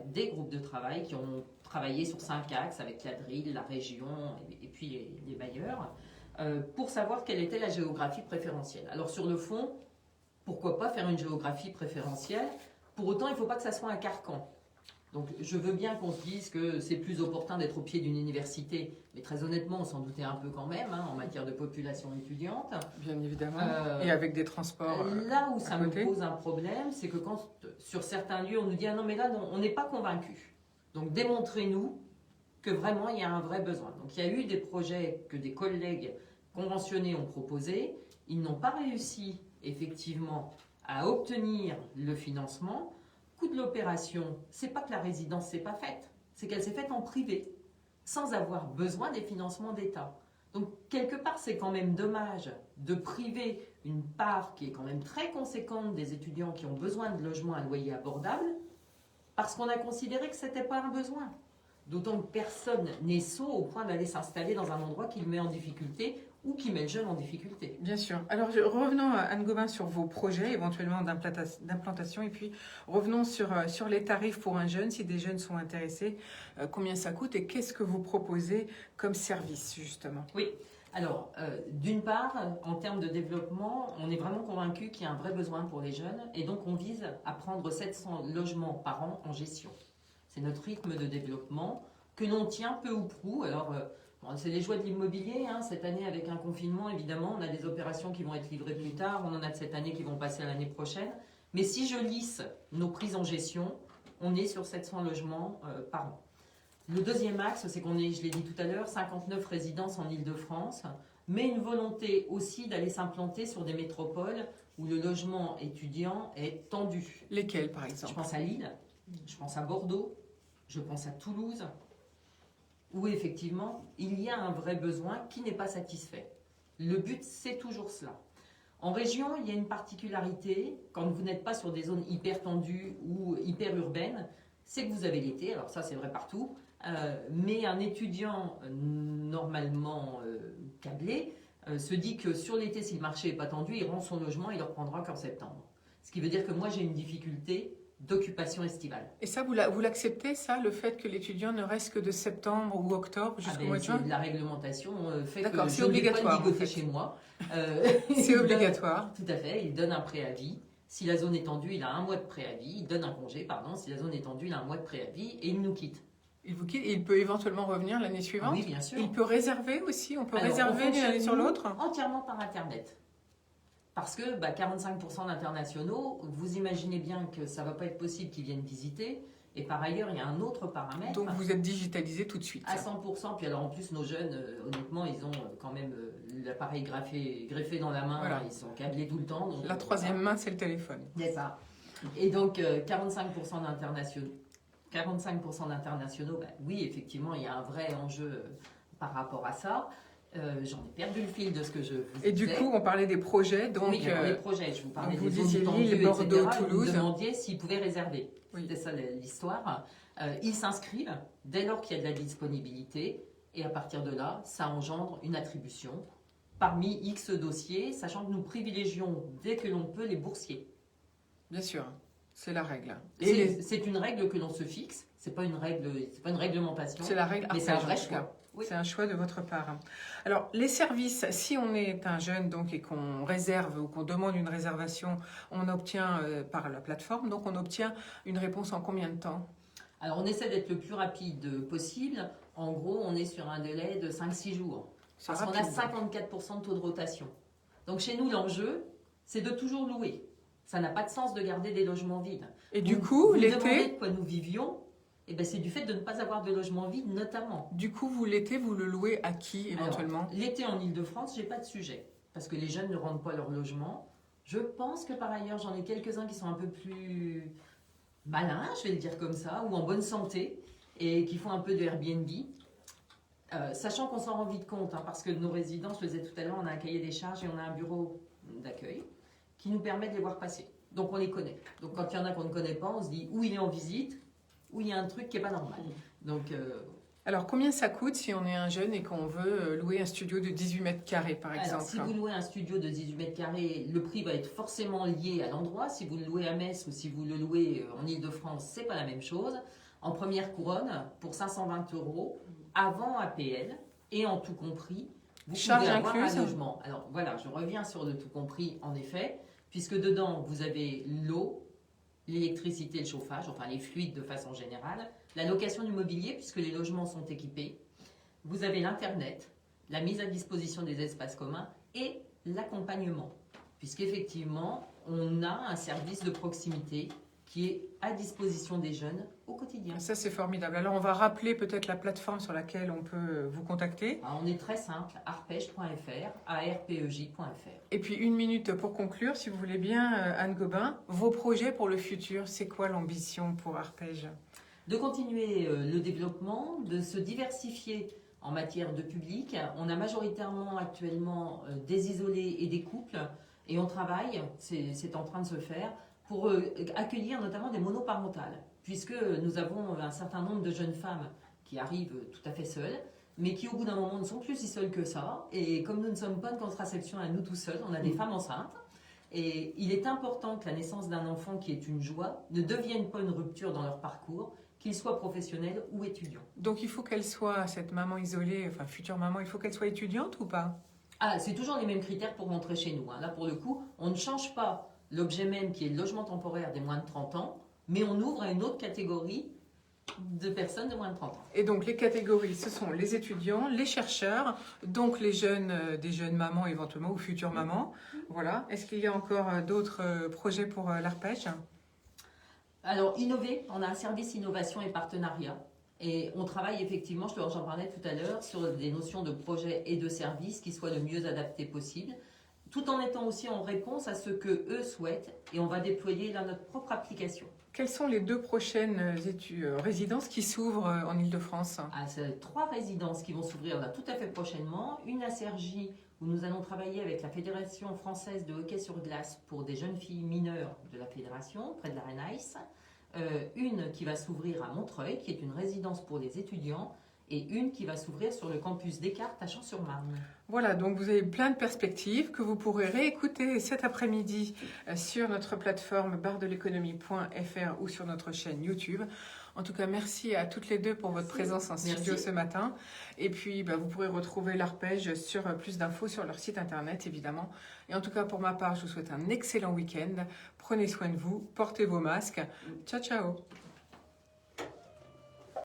des groupes de travail qui ont travaillé sur 5 axes avec la DRIL, la région et puis les bailleurs, pour savoir quelle était la géographie préférentielle. Alors sur le fond, pourquoi pas faire une géographie préférentielle? Pour autant, il ne faut pas que ça soit un carcan. Donc je veux bien qu'on se dise que c'est plus opportun d'être au pied d'une université, mais très honnêtement, on s'en doutait un peu quand même, en matière de population étudiante. Bien évidemment, et avec des transports là où ça me côté. pose un problème, c'est que quand sur certains lieux, on nous dit « Ah non, mais là, non, on n'est pas convaincu. Donc démontrez-nous que vraiment il y a un vrai besoin. Donc il y a eu des projets que des collègues conventionnés ont proposés. Ils n'ont pas réussi effectivement à obtenir le financement. Coût de l'opération, c'est pas que la résidence s'est pas faite, c'est qu'elle s'est faite en privé, sans avoir besoin des financements d'État. Donc quelque part, c'est quand même dommage de priver une part qui est quand même très conséquente des étudiants qui ont besoin de logements à loyer abordable, parce qu'on a considéré que ce n'était pas un besoin. D'autant que personne n'est sot au point d'aller s'installer dans un endroit qui le met en difficulté ou qui met le jeune en difficulté. Bien sûr. Alors, revenons, Anne Gobin, sur vos projets éventuellement d'implantation et puis revenons sur les tarifs pour un jeune, si des jeunes sont intéressés, combien ça coûte et qu'est-ce que vous proposez comme service, justement? Oui. Alors, d'une part, en termes de développement, on est vraiment convaincu qu'il y a un vrai besoin pour les jeunes et donc on vise à prendre 700 logements par an en gestion. C'est notre rythme de développement que l'on tient peu ou prou. Alors, c'est les joies de l'immobilier. Hein. Cette année, avec un confinement, évidemment, on a des opérations qui vont être livrées plus tard. On en a de cette année qui vont passer à l'année prochaine. Mais si je lisse nos prises en gestion, on est sur 700 logements par an. Le deuxième axe, c'est qu'on est, je l'ai dit tout à l'heure, 59 résidences en Île-de-France, mais une volonté aussi d'aller s'implanter sur des métropoles où le logement étudiant est tendu. Lesquels, par exemple? Je pense à Lille, je pense à Bordeaux, je pense à Toulouse, où effectivement, il y a un vrai besoin qui n'est pas satisfait. Le but, c'est toujours cela. En région, il y a une particularité, quand vous n'êtes pas sur des zones hyper tendues ou hyper urbaines, c'est que vous avez l'été, alors ça c'est vrai partout, mais un étudiant normalement câblé se dit que sur l'été, si le marché n'est pas tendu, il rend son logement et il ne le reprendra qu'en septembre. Ce qui veut dire que moi j'ai une difficulté d'occupation estivale. Et ça, vous l'acceptez, ça, le fait que l'étudiant ne reste que de septembre ou octobre jusqu'au mois de juin? La réglementation fait D'accord, que c'est je ne vais pas obligatoire, ligoter en fait. chez moi. C'est obligatoire. Tout à fait, il donne un préavis. Si la zone est tendue, il a un mois de préavis. Il donne un congé, pardon. Si la zone est tendue, il a un mois de préavis et il nous quitte. Il vous quitte et il peut éventuellement revenir l'année suivante? Oui, bien sûr. Il peut réserver aussi? On peut Alors, réserver on d'une année sur fonctionne, l'autre? Entièrement par Internet. Parce que 45% d'internationaux, vous imaginez bien que ça ne va pas être possible qu'ils viennent visiter. Et par ailleurs, il y a un autre paramètre. Donc vous êtes digitalisé tout de suite? À 100%. Puis alors en plus, nos jeunes, honnêtement, ils ont quand même l'appareil greffé dans la main. Voilà. Ils sont câblés tout le temps. Donc, La troisième main, c'est le téléphone. c'est ça. Et donc 45% d'internationaux. 45% d'internationaux, oui, effectivement, il y a un vrai enjeu par rapport à ça. J'en ai perdu le fil de ce que je vous Et du disais. coup, on parlait des projets. Donc, oui, les projets, je vous parlais donc vous des zones disiez tendues, Lille, Bordeaux, etc. Toulouse. Vous me demandiez s'ils pouvaient réserver. Oui. C'était ça l'histoire. Ils s'inscrivent dès lors qu'il y a de la disponibilité. Et à partir de là, ça engendre une attribution parmi X dossiers, sachant que nous privilégions dès que l'on peut les boursiers. bien sûr, c'est la règle. C'est une règle que l'on se fixe. C'est pas une réglementation. C'est la règle. Mais c'est un Arpège, vrai en tout cas. choix. Oui. C'est un choix de votre part. Alors, les services, si on est un jeune donc, et qu'on réserve ou qu'on demande une réservation, on obtient par la plateforme, donc on obtient une réponse en combien de temps? Alors, on essaie d'être le plus rapide possible. En gros, on est sur un délai de 5-6 jours. C'est Parce qu'on a rapide. 54% de taux de rotation. Donc, chez nous, l'enjeu, c'est de toujours louer. Ça n'a pas de sens de garder des logements vides. Et du Vous coup, me demandez l'été, de quoi nous vivions, eh ben, c'est du fait de ne pas avoir de logements vides, notamment. l'été, vous le louez à qui éventuellement? Alors, l'été en Île-de-France, j'ai pas de sujet. Parce que les jeunes ne rendent pas leur logement. Je pense que par ailleurs, j'en ai quelques-uns qui sont un peu plus malins, je vais le dire comme ça, ou en bonne santé, et qui font un peu de Airbnb. Sachant qu'on s'en rend vite compte, hein, parce que nos résidents, je le disais tout à l'heure, on a un cahier des charges et on a un bureau d'accueil qui nous permet de les voir passer. Donc on les connaît. Donc quand il y en a qu'on ne connaît pas, on se dit où il est en visite, où il y a un truc qui n'est pas normal. Donc Alors, combien ça coûte si on est un jeune et qu'on veut louer un studio de 18 mètres carrés, par alors, exemple? si vous louez un studio de 18 mètres carrés, le prix va être forcément lié à l'endroit. Si vous le louez à Metz ou si vous le louez en Île-de-France, c'est pas la même chose. En première couronne, pour 520 € avant APL et en tout compris, vous Charge pouvez avoir incluse. un logement. Alors voilà, je reviens sur le tout compris en effet, puisque dedans vous avez l'eau, l'électricité, le chauffage, enfin les fluides de façon générale, la location du mobilier puisque les logements sont équipés, vous avez l'internet, la mise à disposition des espaces communs et l'accompagnement, puisqu'effectivement on a un service de proximité qui est à disposition des jeunes au quotidien. Ça, c'est formidable. Alors, on va rappeler peut-être la plateforme sur laquelle on peut vous contacter. Alors, on est très simple, arpej.fr, arpej.fr. Et puis, 1 minute pour conclure, si vous voulez bien, Anne Gobin, vos projets pour le futur, c'est quoi l'ambition pour Arpej? De continuer le développement, de se diversifier en matière de public. On a majoritairement actuellement des isolés et des couples, et on travaille, c'est en train de se faire, pour accueillir notamment des monoparentales, puisque nous avons un certain nombre de jeunes femmes qui arrivent tout à fait seules, mais qui au bout d'un moment ne sont plus si seules que ça. Et comme nous ne sommes pas une contraception à nous tout seuls, on a des femmes enceintes. Et il est important que la naissance d'un enfant qui est une joie ne devienne pas une rupture dans leur parcours, qu'il soit professionnel ou étudiant. Donc, il faut qu'elle soit, cette maman isolée, enfin future maman, il faut qu'elle soit étudiante ou pas? Ah, c'est toujours les mêmes critères pour rentrer chez nous. Là, pour le coup, on ne change pas l'objet même qui est le logement temporaire des moins de 30 ans, mais on ouvre à une autre catégorie de personnes de moins de 30 ans. Et donc, les catégories, ce sont les étudiants, les chercheurs, donc les jeunes, des jeunes mamans éventuellement, ou futures mamans. Voilà. Est-ce qu'il y a encore d'autres projets pour l'Arpej? Alors, innover, on a un service innovation et partenariat. Et on travaille effectivement, j'en parlais tout à l'heure, sur des notions de projet et de service qui soient le mieux adaptés possible, tout en étant aussi en réponse à ce que eux souhaitent. Et on va déployer là notre propre application. Quelles sont les 2 prochaines résidences qui s'ouvrent en Ile-de-France? C'est 3 résidences qui vont s'ouvrir là tout à fait prochainement. Une à Cergy, où nous allons travailler avec la Fédération française de hockey sur glace pour des jeunes filles mineures de la fédération, près de la Renaïs. Une qui va s'ouvrir à Montreuil, qui est une résidence pour les étudiants, et une qui va s'ouvrir sur le campus Descartes à Champs-sur-Marne. Voilà, donc vous avez plein de perspectives que vous pourrez réécouter cet après-midi sur notre plateforme bardeleconomie.fr ou sur notre chaîne YouTube. En tout cas, merci à toutes les deux pour votre présence en studio ce matin. Et puis, vous pourrez retrouver l'Arpej sur plus d'infos sur leur site internet, évidemment. Et en tout cas, pour ma part, je vous souhaite un excellent week-end. Prenez soin de vous, portez vos masques. Ciao, ciao.